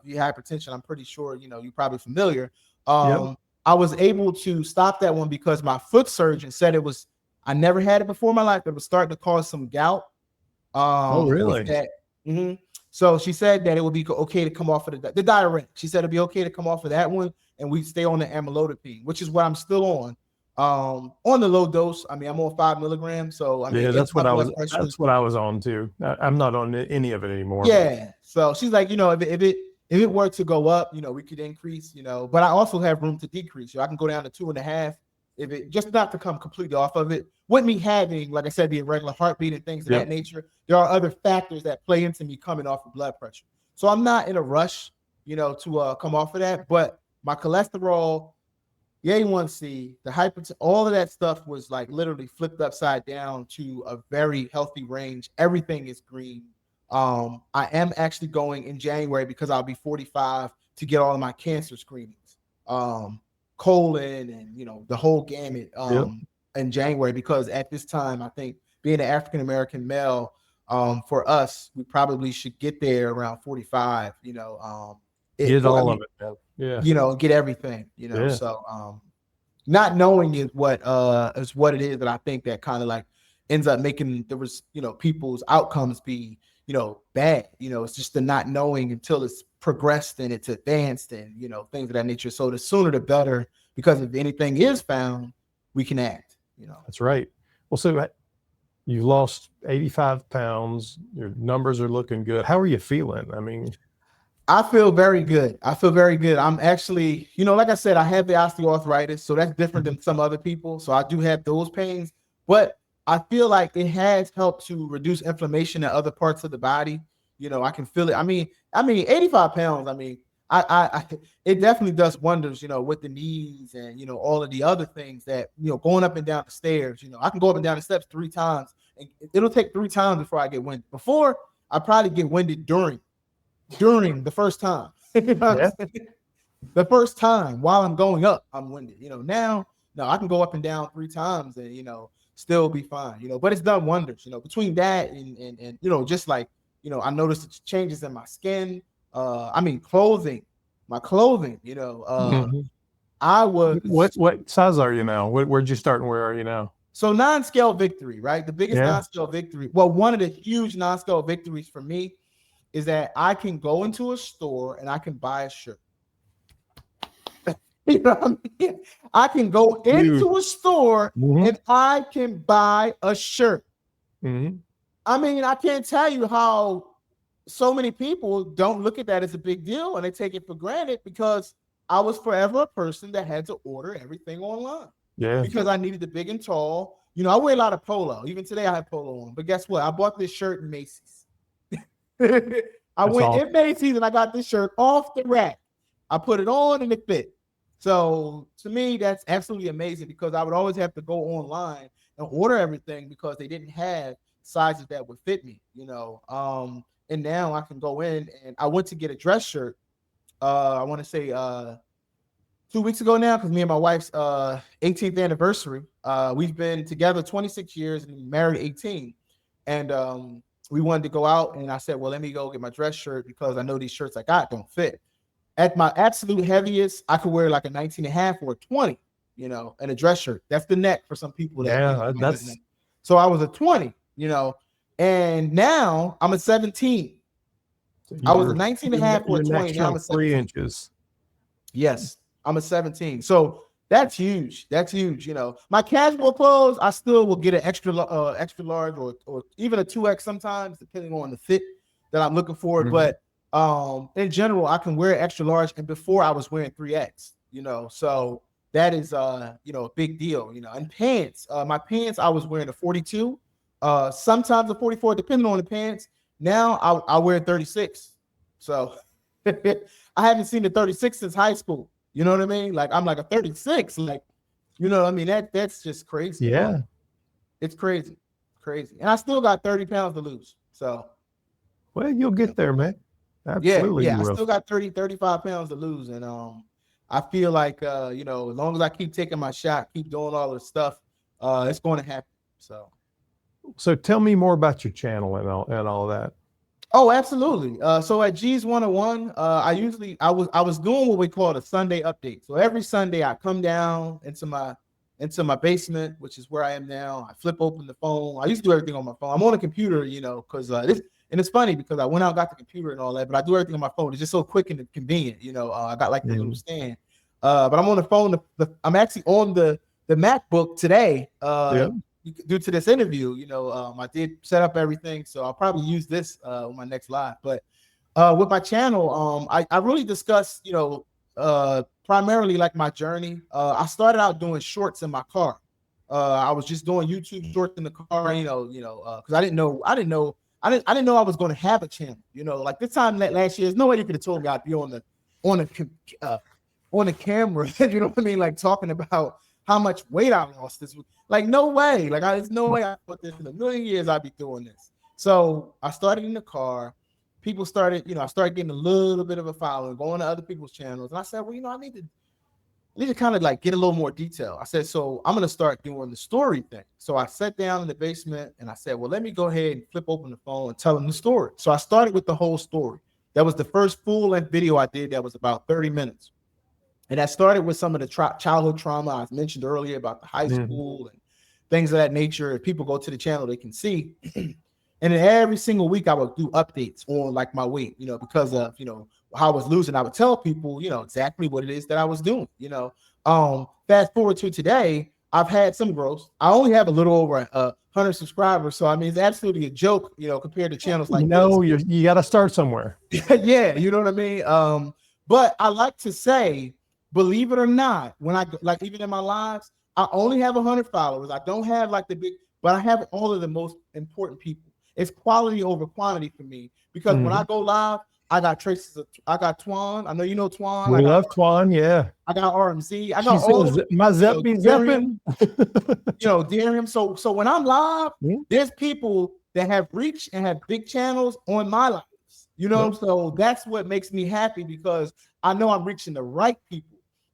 you have hypertension, I'm pretty sure you're probably familiar. I was able to stop that one because my foot surgeon said I never had it before in my life, but it was starting to cause some gout. Oh, really? So she said that it would be okay to come off of the diuretic. She said it'd be okay to come off of that one, and we stay on the amlodipine, which is what I'm still on. On the low dose. I mean, I'm on 5 milligrams. So that's what I was on too. I'm not on any of it anymore. Yeah. So she's like, if it were to go up, we could increase, but I also have room to decrease. I can go down to 2.5 if it just not to come completely off of it. With me having, like I said, the irregular heartbeat and things of that nature, there are other factors that play into me coming off of blood pressure. So I'm not in a rush, to come off of that. But my cholesterol, the A1C, the hypertension, all of that stuff was like literally flipped upside down to a very healthy range. Everything is green. I am actually going in January because I'll be 45 to get all of my cancer screenings, colon and the whole gamut in January, because at this time I think being an African-American male, for us, we probably should get there around 45, get all of it, man. Yeah. Get everything, so not knowing is what it is that I think that kind of like ends up making people's outcomes be bad. It's just the not knowing until it's progressed and it's advanced and things of that nature. So the sooner the better, because if anything is found, we can act. That's right. Well, so you lost 85 pounds. Your numbers are looking good. How are you feeling? I mean, I feel very good. I'm actually, like I said, I have the osteoarthritis, so that's different than some other people. So I do have those pains, but I feel like it has helped to reduce inflammation in other parts of the body. I can feel it. I mean, 85 pounds. I mean, I it definitely does wonders, with the knees and, all of the other things that, going up and down the stairs, I can go up and down the steps 3 times, and it'll take 3 times before I get winded. Before, I probably get winded during the first time. The first time while I'm going up, I'm winded. Now, no, I can go up and down 3 times and, still be fine, but it's done wonders, between that and just like, I noticed changes in my skin. Clothing, my clothing, I was. What size are you now? Where'd you start and where are you now? So non-scale victory, right? The biggest non-scale victory. Well, one of the huge non-scale victories for me is that I can go into a store and I can buy a shirt. You know what I mean? I can go into a store and I can buy a shirt. I mean, I can't tell you how so many people don't look at that as a big deal and they take it for granted, because I was forever a person that had to order everything online. Yeah. Because I needed the big and tall. You know, I wear a lot of polo. Even today I have polo on. But guess what? I bought this shirt in Macy's. I went in Macy's and I got this shirt off the rack. I put it on and it fit. So to me, that's absolutely amazing, because I would always have to go online and order everything because they didn't have sizes that would fit me, you know. And now I can go in, and I went to get a dress shirt. I want to say 2 weeks ago now, because me and my wife's 18th anniversary. We've been together 26 years and married 18. And we wanted to go out, and I said, well, let me go get my dress shirt because I know these shirts I got don't fit. At my absolute heaviest, I could wear like a 19 and a half or a 20, you know, and a dress shirt. That's the neck for some people. That's so I was a 20, you know, and now I'm a 17. So I was a 19 and a half or a 20. Now I'm a 3 inches. Yes, I'm a 17. So that's huge. That's huge. You know, my casual clothes, I still will get an extra large or even a 2X sometimes, depending on the fit that I'm looking for. But in general, I can wear extra large. And before I was wearing 3X, you know, so that is, you know, a big deal, you know. And pants, my pants, I was wearing a 42, sometimes a 44, depending on the pants. Now I wear 36. So I haven't seen the 36 since high school. You know what I mean? Like, I'm like a 36, like, you know what I mean? That's just crazy. Yeah. It's crazy. Crazy. And I still got 30 pounds to lose. So, well, you'll get there, man. Absolutely. Yeah. I still got 35 pounds to lose. And I feel like you know, as long as I keep taking my shot, keep doing all this stuff, it's going to happen. So tell me more about your channel and all that. Oh, absolutely. So at G's 101, I was doing what we call a Sunday update. So every Sunday I come down into my basement, which is where I am now. I flip open the phone. I used to do everything on my phone. I'm on a computer, you know, because and it's funny because I went out, got the computer and all that, but I do everything on my phone. It's just so quick and convenient, you know. I got like the little stand, but I'm on the phone. I'm actually on the MacBook today. Due to this interview, you know, I did set up everything, so I'll probably use this on my next live. But with my channel, I really discuss, you know, primarily like my journey. I started out doing shorts in my car. I was just doing YouTube shorts in the car, you know, because I didn't know I was going to have a channel. You know, like this time last year, there's no way you could have told me I'd be on the camera. You know what I mean? Like talking about how much weight I lost. This was like, no way. Like, there's no way I put this in a million years I'd be doing this. So I started in the car. People started, you know, I started getting a little bit of a following, going to other people's channels. And I said, well, you know, I need to kind of like get a little more detail. I said, so I'm going to start doing the story thing. So I sat down in the basement and I said, well, let me go ahead and flip open the phone and tell them the story. So I started with the whole story. That was the first full-length video I did that was about 30 minutes. And I started with some of the childhood trauma I mentioned earlier about the high school and things of that nature. If people go to the channel, they can see. And then every single week I would do updates on like my weight, you know, because of, you know, how I was losing. I would tell people, you know, exactly what it is that I was doing, you know. Fast forward to today, I've had some growth. I only have a little over 100 subscribers. So, I mean, it's absolutely a joke, you know, compared to channels like this. You got to start somewhere. Yeah, you know what I mean? But I like to say, believe it or not, when I like even in my lives, I only have 100 followers. I don't have like the big, but I have all of the most important people. It's quality over quantity for me because when I go live, I got traces. I got Twan. I know you know Twan. We love Twan. Yeah. I got RMZ. I got all my Zep be zepping. You know, Darium. So when I'm live, there's people that have reach and have big channels on my lives. You know, so that's what makes me happy because I know I'm reaching the right people.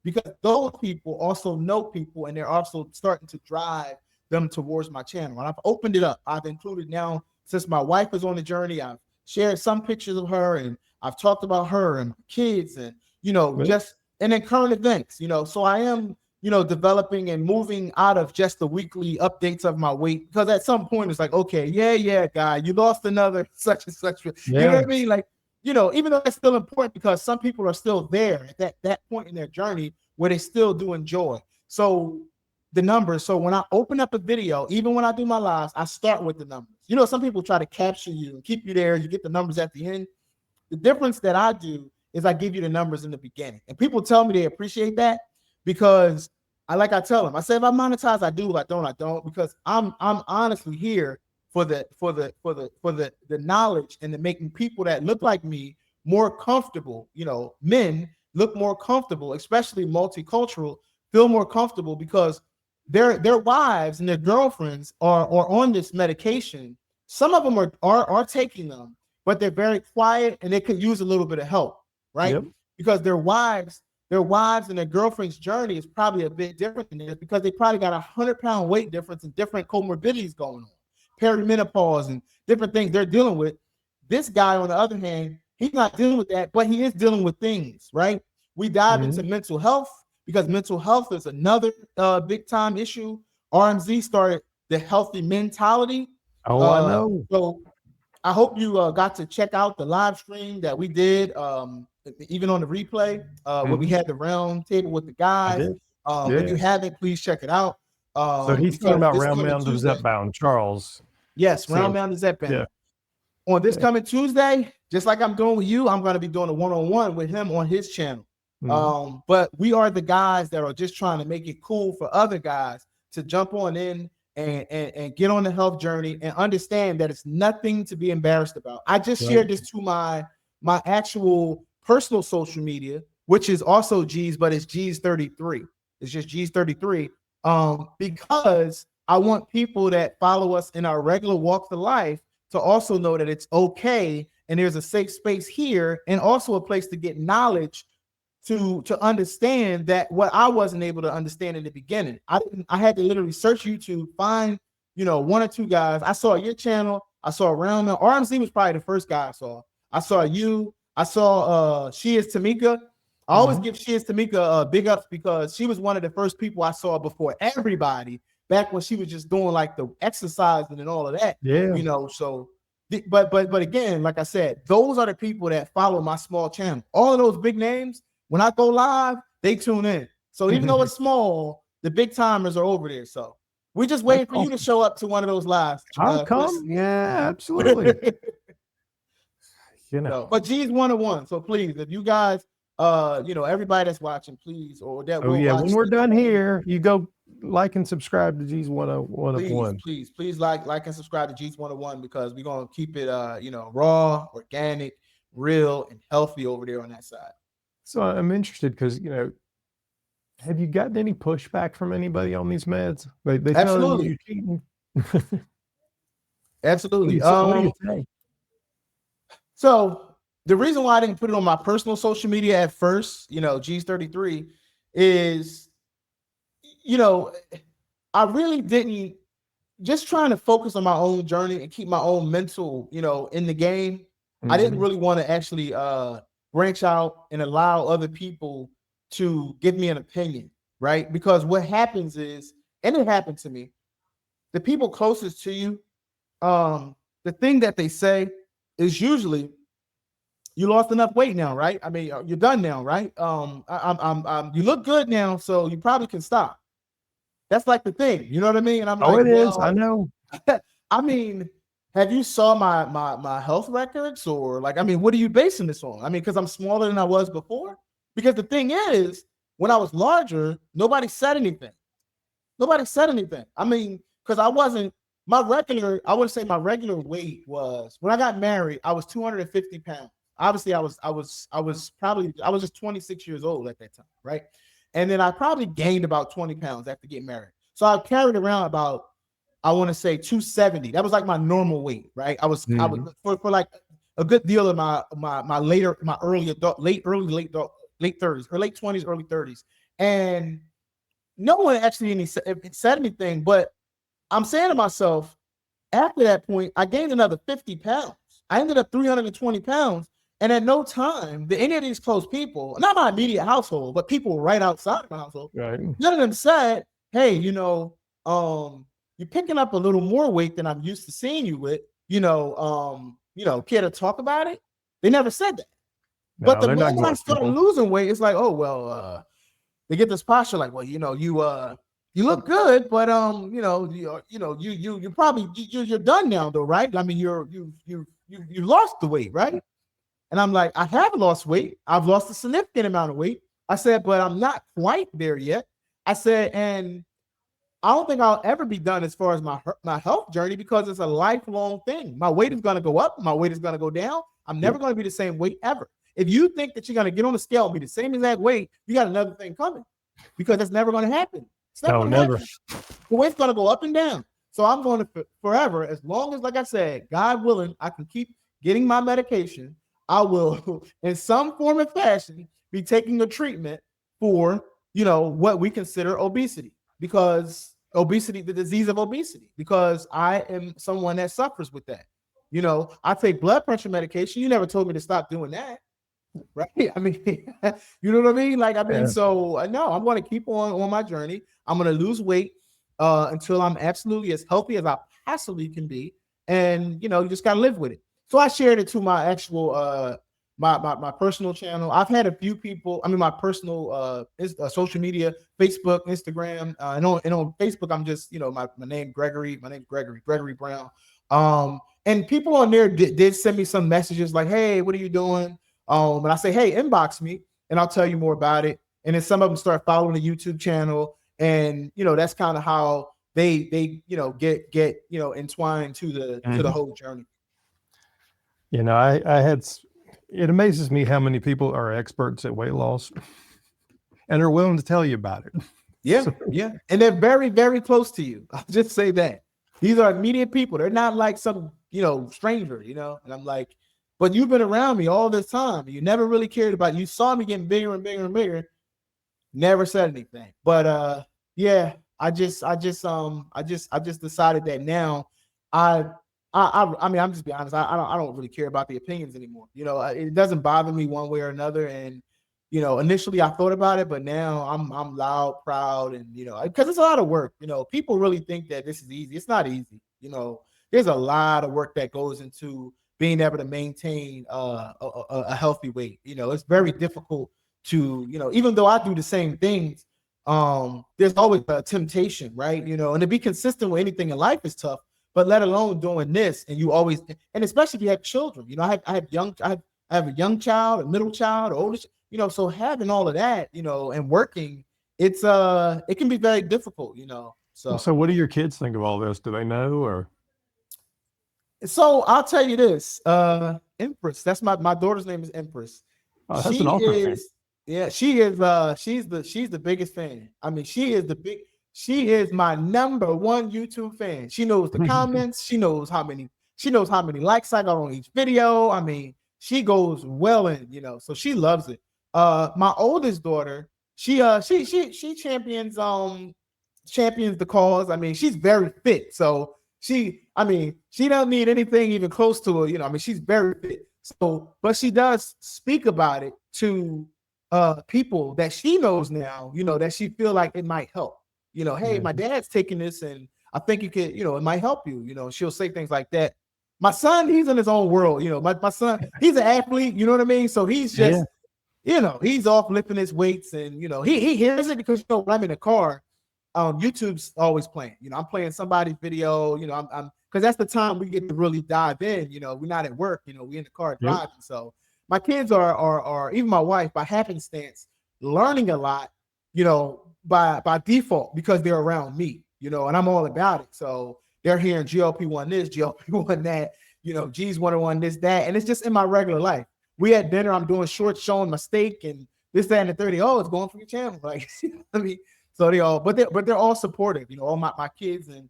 Because those people also know people and they're also starting to drive them towards my channel. And I've opened it up. I've included now, since my wife is on the journey, I've shared some pictures of her and I've talked about her and kids and, you know, just, and then current events, you know, so I am developing and moving out of just the weekly updates of my weight. Because at some point it's like, okay, yeah, guy, you lost another such and such. You know what I mean? Like, even though it's still important because some people are still there at that point in their journey where they still do enjoy. So the numbers. So when I open up a video, even when I do my lives, I start with the numbers. Some people try to capture you and keep you there. You get the numbers at the end. The difference that I do is I give you the numbers in the beginning. And people tell me they appreciate that because I tell them, I say, if I monetize, I do. If I don't, because I'm honestly here for the knowledge and the making people that look like me more comfortable. Men look more comfortable, especially multicultural, feel more comfortable because their wives and their girlfriends are on this medication. Some of them are taking them, but they're very quiet and they could use a little bit of help, right? Yep. Because their wives and their girlfriend's journey is probably a bit different than theirs because they probably got 100-pound weight difference and different comorbidities going on, perimenopause and different things they're dealing with. This guy, on the other hand, he's not dealing with that, but he is dealing with things, right? We dive into mental health because mental health is another big time issue. RMZ started the healthy mentality. Oh, I know. So I hope you got to check out the live stream that we did, even on the replay, where we had the round table with the guys. If you haven't, please check it out. So he's talking about round mound of Zepbound, Charles. Yes, round mound of Zepbound. Yeah. On this coming Tuesday, just like I'm doing with you, I'm going to be doing a one-on-one with him on his channel. But we are the guys that are just trying to make it cool for other guys to jump on in and get on the health journey and understand that it's nothing to be embarrassed about. I just shared this to my actual personal social media, which is also G's, but it's G's 33. It's just G's 33. Because I want people that follow us in our regular walk of life to also know that it's okay and there's a safe space here and also a place to get knowledge to understand that what I wasn't able to understand in the beginning. I had to literally search YouTube, find, one or two guys. I saw your channel. I saw around RMC was probably the first guy I saw. I saw you. I saw She Is Tamika. I always give She Is Tamika big ups because she was one of the first people I saw before everybody back when she was just doing like the exercising and all of that. Yeah. So but again, like I said, those are the people that follow my small channel. All of those big names, when I go live, they tune in. So even though it's small, the big timers are over there. So we're just waiting for you to show up to one of those lives. I'll come. Yeah, absolutely. But G's 101. So please, if you guys, everybody that's watching, please, or that will watch. When we're done here, you go like and subscribe to G's 101. Please like and subscribe to G's 101 because we're gonna keep it raw, organic, real, and healthy over there on that side. So I'm interested because, have you gotten any pushback from anybody on these meds? They absolutely. You're cheating. Absolutely. What do you say? So the reason why I didn't put it on my personal social media at first, G's 33, is, I really didn't, just trying to focus on my own journey and keep my own mental, in the game. I didn't really want to actually branch out and allow other people to give me an opinion, right? Because what happens is, and it happened to me, the people closest to you, the thing that they say is usually, you lost enough weight now, right? I mean, you're done now, right? You look good now, so you probably can stop. That's like the thing, you know what I mean? And I'm like, it is. I know. I mean, have you saw my health records or what are you basing this on? I mean, because I'm smaller than I was before. Because the thing is, when I was larger, nobody said anything. I mean, because I wasn't I would say my regular weight was, when I got married, I was 250 pounds. Obviously, I was just 26 years old at that time, right? And then I probably gained about 20 pounds after getting married. So I carried around about, I want to say 270. That was like my normal weight, right? I was for like a good deal of my late 30s or late 20s, early 30s. And no one actually said anything, but I'm saying to myself, after that point, I gained another 50 pounds. I ended up 320 pounds. And at no time did any of these close people, not my immediate household, but people right outside of my household, Right. none of them said, hey, you're picking up a little more weight than I'm used to seeing you with, care to talk about it? They never said that. But No, the they're not moment I going started simple. losing weight, it's like, oh, well, they get this posture like, well, you look good, but you're done now though, right? I mean, you lost the weight, right? And I'm like, I have lost weight. I've lost a significant amount of weight. I said, but I'm not quite there yet. I said, and I don't think I'll ever be done as far as my health journey because it's a lifelong thing. My weight is going to go up. My weight is going to go down. I'm never going to be the same weight ever. If you think that you're going to get on the scale and be the same exact weight, you got another thing coming because that's never going to happen. It's never No, going to never. happen. The weight's going to go up and down. So I'm going to forever, as long as, like I said, God willing, I can keep getting my medication. I will, in some form or fashion, be taking a treatment for, what we consider obesity, because obesity, the disease of obesity, because I am someone that suffers with that. I take blood pressure medication. You never told me to stop doing that. Right. I mean, you know what I mean? Like, Yeah. so no, I'm going to keep on my journey. I'm going to lose weight until I'm absolutely as healthy as I possibly can be. And, you just got to live with it. So I shared it to my actual, my personal channel. I've had a few people, my personal social media, Facebook, Instagram, and on Facebook, I'm just, my name's Gregory Brown. And people on there did send me some messages like, hey, what are you doing? And I say, hey, inbox me and I'll tell you more about it. And then some of them start following the YouTube channel. And, that's kind of how they get entwined to the whole journey. It amazes me how many people are experts at weight loss and are willing to tell you about it. Yeah. Yeah. And they're very, very close to you. I'll just say that. These are immediate people. They're not like some, stranger, and I'm like, but you've been around me all this time. You never really cared about it. You saw me getting bigger and bigger and bigger. Never said anything. But yeah, I just decided that now I'm just be honest. I don't really care about the opinions anymore. It doesn't bother me one way or another. And initially I thought about it, but now I'm loud, proud, and because it's a lot of work. People really think that this is easy. It's not easy. There's a lot of work that goes into being able to maintain a healthy weight. It's very difficult to, even though I do the same things, there's always a temptation, right? And to be consistent with anything in life is tough, but let alone doing this. And you always, and especially if you have children, I have a young child, a middle child, older, so having all of that, and working, it can be very difficult, So what do your kids think of all this? Do they know or? So I'll tell you this, Empress, that's my daughter's name is Empress. Oh, that's an She awesome name. is, yeah, she is, she's the biggest fan. She is my number one YouTube fan. She knows the comments. She knows how many likes I got on each video. She goes well in, so she loves it. My oldest daughter, she champions the cause. She's very fit. So she don't need anything even close to her, she's very fit. So, but she does speak about it to people that she knows now, that she feel like it might help. Hey, my dad's taking this and I think you could, it might help you. She'll say things like that. My son, he's in his own world, my son, he's an athlete, you know what I mean? So he's just, he's off lifting his weights and, he hears it because, when I'm in the car, YouTube's always playing, I'm playing somebody's video, I'm because that's the time we get to really dive in, we're not at work, we're in the car driving. Yep. So my kids are even my wife by happenstance learning a lot, by default because they're around me, and I'm all about it. So they're hearing GLP-1 this, GLP-1 that, G's 101 this, that, and it's just in my regular life. We at dinner, I'm doing shorts showing my steak and this, that, and the 30. Oh, it's going for your channel. Like, so they all, but they're all supportive, all my kids and,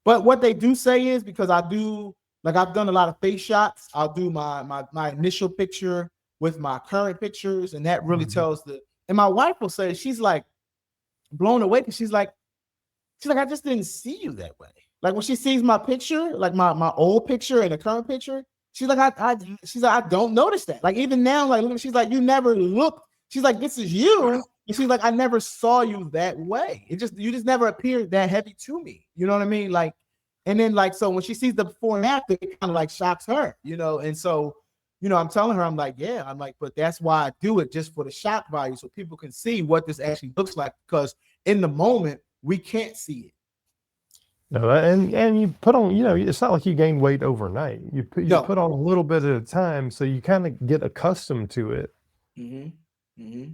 but what they do say is because I've done a lot of face shots. I'll do my initial picture with my current pictures. And that really tells and my wife will say, she's like blown away. Cause she's like, I just didn't see you that way. Like when she sees my picture, like my old picture and the current picture, she's like, she's like, I don't notice that. Like even now, like she's like, you never look. She's like, this is you. And she's like, I never saw you that way. You just never appeared that heavy to me. You know what I mean? Like, and then like, so when she sees the before and after, it kind of like shocks her, you know? And so, you know, I'm telling her, I'm like, yeah, I'm like, but that's why I do it, just for the shock value, so people can see what this actually looks like, because in the moment we can't see it. No, and you put on, you know, it's not like you gain weight overnight. You put on a little bit at a time, so you kind of get accustomed to it. Mm-hmm. Mm-hmm.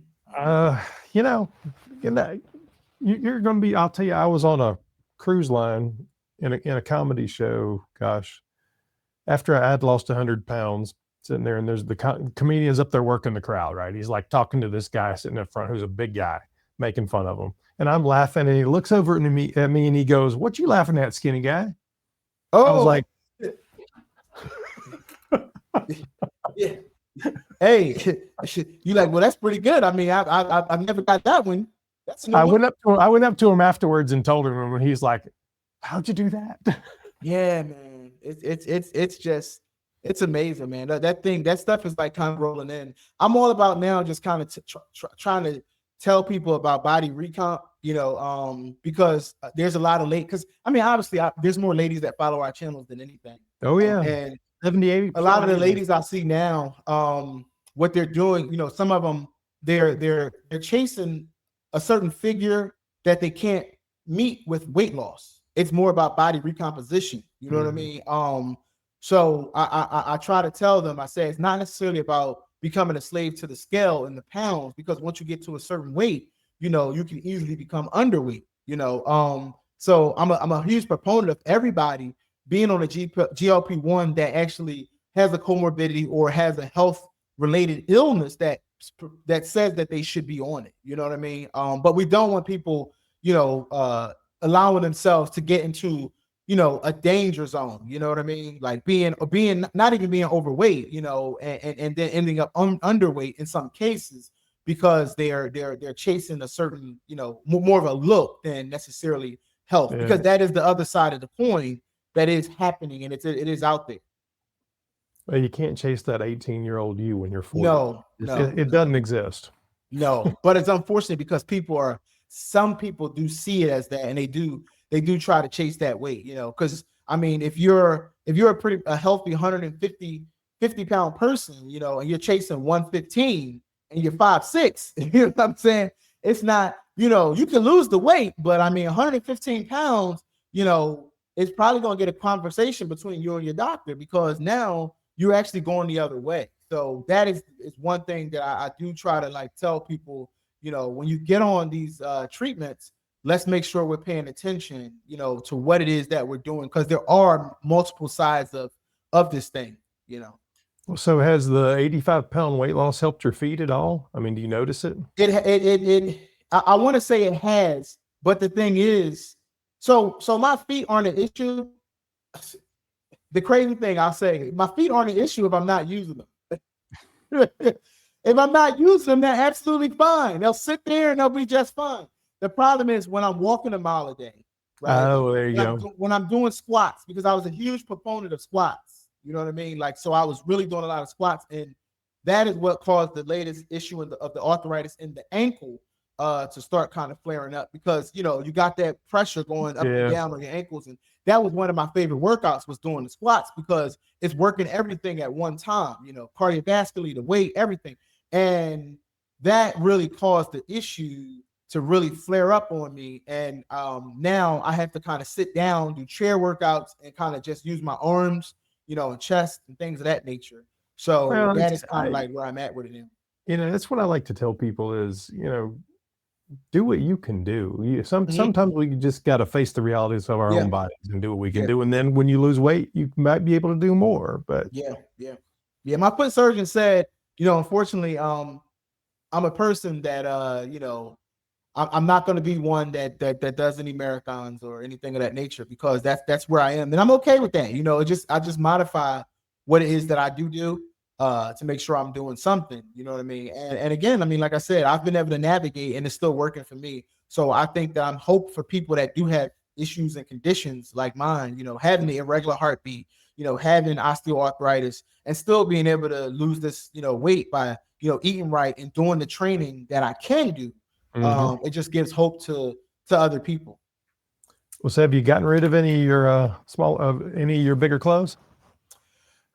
You know, you're going to be. I'll tell you, I was on a cruise line in a comedy show. Gosh, after I had lost 100 pounds, sitting there, and there's the comedian's up there working the crowd. Right, he's like talking to this guy sitting up front who's a big guy, making fun of him. And I'm laughing, and he looks over at me and he goes, "What you laughing at, skinny guy?" Oh, I was like, yeah. Hey, you like, well, that's pretty good. I mean, I've never got that one. That's I went up to him afterwards and told him, and he's like, "How'd you do that?" Yeah, man. It's just, it's amazing, man. That stuff is like kind of rolling in. I'm all about now just kind of trying to tell people about body recomp, you know, because there's a lot of because I mean, obviously there's more ladies that follow our channels than anything. Oh yeah. And 78. a lot of the ladies I see now, what they're doing, you know, some of them, they're chasing a certain figure that they can't meet with weight loss. It's more about body recomposition. You know what I mean? So I try to tell them, I say, it's not necessarily about becoming a slave to the scale and the pounds, because once you get to a certain weight, you know, you can easily become underweight, you know? So I'm a huge proponent of everybody being on a GLP-1 that actually has a comorbidity or has a health related illness that says that they should be on it. You know what I mean? But we don't want people, you know, allowing themselves to get into, you know, a danger zone. You know what I mean? Like being not even being overweight, you know, and then ending up underweight in some cases, because they're chasing a certain, you know, more of a look than necessarily health, because that is the other side of the coin that is happening, and it is out there. Well, you can't chase that 18-year-old you when you're 40. No, it doesn't exist. No, but it's unfortunate because some people do see it as that, and they do try to chase that weight, you know, because I mean, if you're a healthy 50 pound person, you know, and you're chasing 115 and you're 5'6", you know what I'm saying? It's not, you know, you can lose the weight, but I mean, 115 pounds, you know, it's probably going to get a conversation between you and your doctor, because now you're actually going the other way. So that is one thing that I do try to like tell people, you know, when you get on these treatments, let's make sure we're paying attention, you know, to what it is that we're doing, because there are multiple sides of this thing, you know. Well, so has the 85-pound weight loss helped your feet at all? I mean, do you notice it? I want to say it has, but the thing is, so my feet aren't an issue. The crazy thing, I'll say, my feet aren't an issue if I'm not using them. If I'm not using them, they're absolutely fine. They'll sit there and they'll be just fine. The problem is when I'm walking a mile a day. Right? Oh, there you go. When I'm doing squats, because I was a huge proponent of squats. You know what I mean? Like, so I was really doing a lot of squats, and that is what caused the latest issue of the arthritis in the ankle to start kind of flaring up, because, you know, you got that pressure going up and down on your ankles. And that was one of my favorite workouts, was doing the squats, because it's working everything at one time, you know, cardiovascularly, the weight, everything. And that really caused the issue to really flare up on me. And now I have to kind of sit down, do chair workouts, and kind of just use my arms, you know, and chest and things of that nature. So that is kind of like where I'm at with it now. You know, that's what I like to tell people is, you know, do what you can do. Sometimes we just got to face the realities of our own bodies and do what we can do. And then when you lose weight, you might be able to do more. But my foot surgeon said, you know, unfortunately, I'm a person that, you know, I'm not going to be one that does any marathons or anything of that nature, because that's where I am, and I'm okay with that. You know, I just modify what it is that I do to make sure I'm doing something. You know what I mean? And again, I mean, like I said, I've been able to navigate, and it's still working for me. So I think that I'm hope for people that do have issues and conditions like mine. You know, having the irregular heartbeat, having osteoarthritis and still being able to lose this, weight by, eating right and doing the training that I can do. It just gives hope to other people. Well, so have you gotten rid of any of your any of your bigger clothes?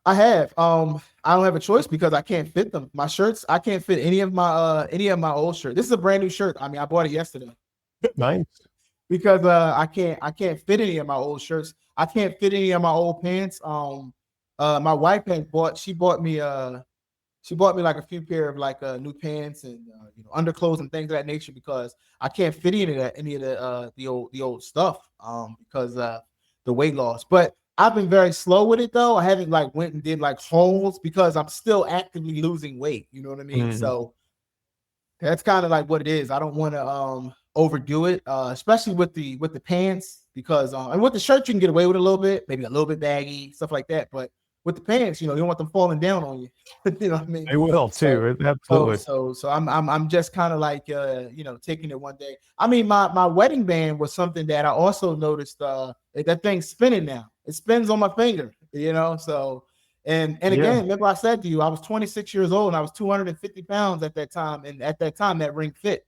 I have. I don't have a choice because I can't fit them. My shirts, I can't fit any of my old shirts. This is a brand new shirt. I mean, I bought it yesterday. Nice. Because I can't fit any of my old shirts. I can't fit any of my old pants. My wife she bought me like a few pair of like new pants and underclothes and things of that nature because I can't fit any of the old stuff because the weight loss. But I've been very slow with it though. I haven't like went and did like hauls because I'm still actively losing weight. You know what I mean? So that's kind of like what it is. I don't want to overdo it, especially with the pants because and with the shirt you can get away with a little bit, maybe a little bit baggy, stuff like that. But with the pants, you don't want them falling down on you. You know what I mean? They will too. Absolutely. So I'm just kind of like taking it one day. I mean, my wedding band was something that I also noticed that thing's spinning now. It spins on my finger, so and again, remember I said to you, I was 26 years old and I was 250 pounds at that time, and at that time that ring fit.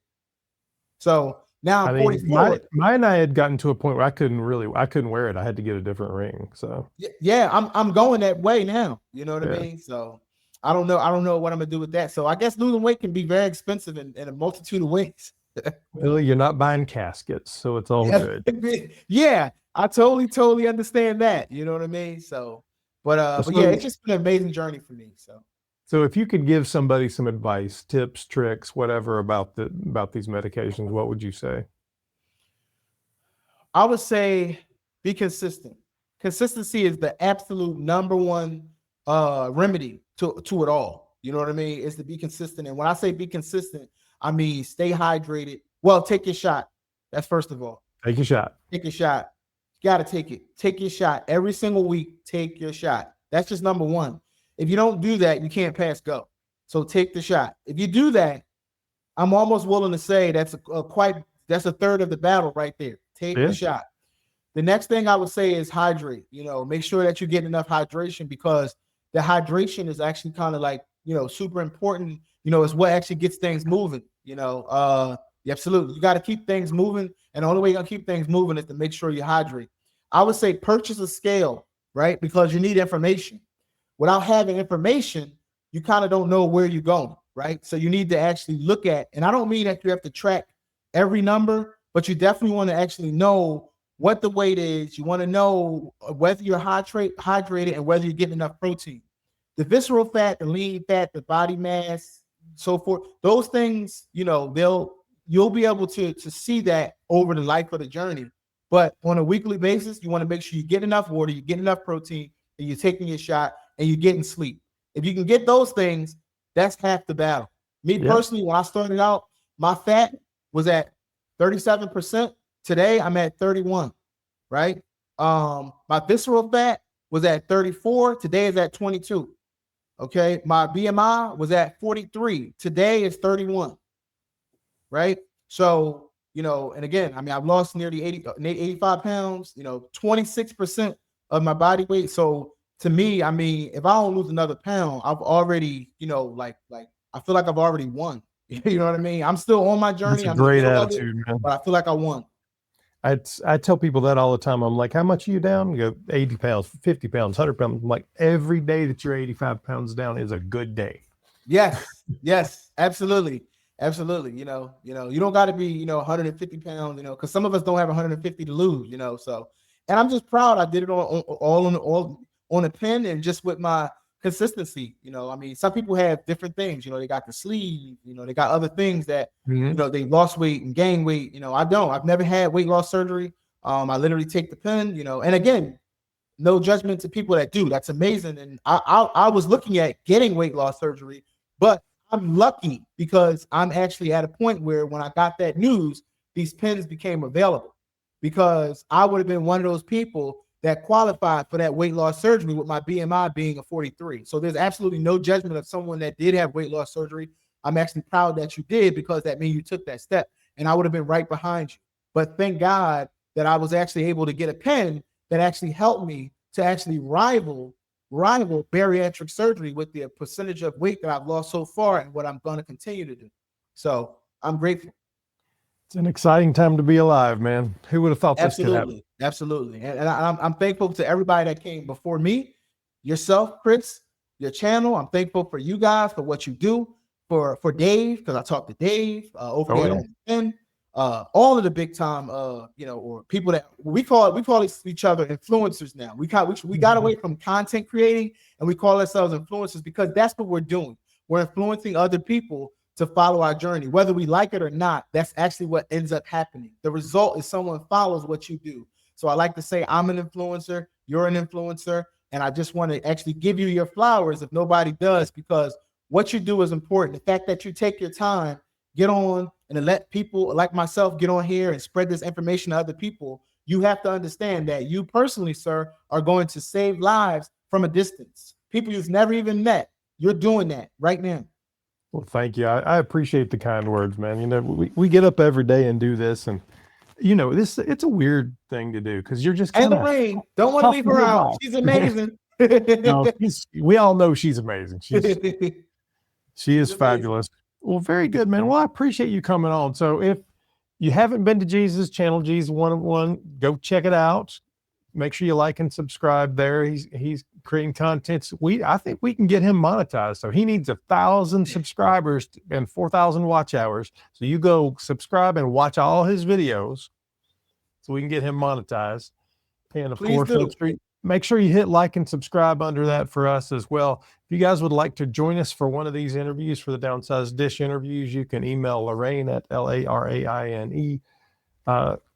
So now I'm 44. Mine I had gotten to a point where I couldn't wear it. I had to get a different ring. So yeah, I'm going that way now. You know what I mean? So I don't know what I'm gonna do with that. So I guess losing weight can be very expensive in a multitude of ways. Well, you're not buying caskets, so it's all good. Yeah, I totally understand that. You know what I mean? So, but yeah, it's just been an amazing journey for me. So if you could give somebody some advice, tips, tricks, whatever about these medications, what would you say? I would say be consistent. Consistency is the absolute number one remedy to it all. You know what I mean? Is to be consistent. And when I say be consistent, I mean stay hydrated. Well, take your shot. That's first of all. Take your shot. Take your shot. You got to take it. Take your shot every single week. Take your shot. That's just number one. If you don't do that, you can't pass go. So take the shot. If you do that, I'm almost willing to say that's a third of the battle right there. Take the shot. The next thing I would say is hydrate. Make sure that you get enough hydration because the hydration is actually kind of like, super important. It's what actually gets things moving. Absolutely. You got to keep things moving. And the only way you're going to keep things moving is to make sure you hydrate. I would say purchase a scale, right? Because you need information. Without having information, you kind of don't know where you're going, right? So you need to actually look at, and I don't mean that you have to track every number, but you definitely want to actually know what the weight is. You want to know whether you're hydrated and whether you're getting enough protein. The visceral fat, the lean fat, the body mass, so forth, those things, you'll be able to see that over the life of the journey. But on a weekly basis, you want to make sure you get enough water, you get enough protein, and you're taking your shot, and you're getting sleep. If you can get those things, that's half the battle. Me personally, when I started out, my fat was at 37%. Today, I'm at 31, right? My visceral fat was at 34. Today is at 22. Okay. My BMI was at 43. Today is 31. Right. So, and again, I mean, I've lost nearly 85 pounds, 26% of my body weight. So to me, I mean, if I don't lose another pound, I've already, like I feel like I've already won. You know what I mean? I'm still on my journey. That's a great attitude, man. But I feel like I won. I tell people that all the time. I'm like, how much are you down? You go 80 pounds, 50 pounds, 100 pounds. I'm like, every day that you're 85 pounds down is a good day. Yes, absolutely. Absolutely. You don't got to be, 150 pounds, because some of us don't have 150 to lose, so, and I'm just proud I did it all on a pen and just with my consistency. I mean, some people have different things, they got the sleeve, they got other things that, they lost weight and gained weight. I've never had weight loss surgery. I literally take the pen, and again, no judgment to people that do. That's amazing. And I was looking at getting weight loss surgery, but I'm lucky because I'm actually at a point where when I got that news, these pens became available because I would have been one of those people that qualified for that weight loss surgery with my BMI being a 43. So there's absolutely no judgment of someone that did have weight loss surgery. I'm actually proud that you did because that means you took that step and I would have been right behind you. But thank God that I was actually able to get a pen that actually helped me to actually rival bariatric surgery with the percentage of weight that I've lost so far and what I'm going to continue to do. So I'm grateful. It's an exciting time to be alive, man. Who would have thought this could happen? Absolutely. And I'm thankful to everybody that came before me, yourself, Chris, your channel. I'm thankful for you guys for what you do, for Dave, because I talked to Dave over there on LinkedIn. All of the big time, or people that we call each other influencers now. We got away from content creating and we call ourselves influencers because that's what we're doing. We're influencing other people to follow our journey, whether we like it or not. That's actually what ends up happening. The result is someone follows what you do. So I like to say I'm an influencer, you're an influencer, and I just want to actually give you your flowers if nobody does, because what you do is important. The fact that you take your time, get on and let people like myself get on here and spread this information to other people, you have to understand that you personally, sir, are going to save lives from a distance. People you've never even met. You're doing that right now. Well, thank you. I appreciate the kind words, man. You know, we get up every day and do this, and you know, it's a weird thing to do because you're just and the rain. Don't want to leave her out. She's amazing. No, we all know she's amazing. She is fabulous. Well, very good, man. Well, I appreciate you coming on. So if you haven't been to Jesus' channel, Jesus 101, go check it out. Make sure you like and subscribe there. He's creating content. I think we can get him monetized. So he needs 1,000 subscribers and 4,000 watch hours. So you go subscribe and watch all his videos so we can get him monetized. And of course, make sure you hit like and subscribe under that for us as well. If you guys would like to join us for one of these interviews, for the Downsized Dish interviews, you can email Lorraine at LARAINE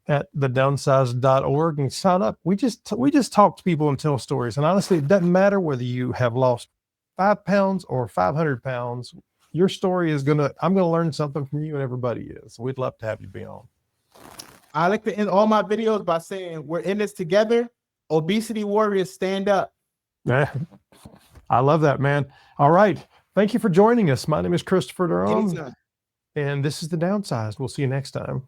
at thedownsized.org and sign up. We just talk to people and tell stories. And honestly, it doesn't matter whether you have lost 5 pounds or 500 pounds. Your story is I'm going to learn something from you, and everybody is. We'd love to have you be on. I like to end all my videos by saying we're in this together. Obesity warriors, stand up. Yeah, I love that, man. All right. Thank you for joining us. My name is Christopher Durham, and this is The Downsized. We'll see you next time.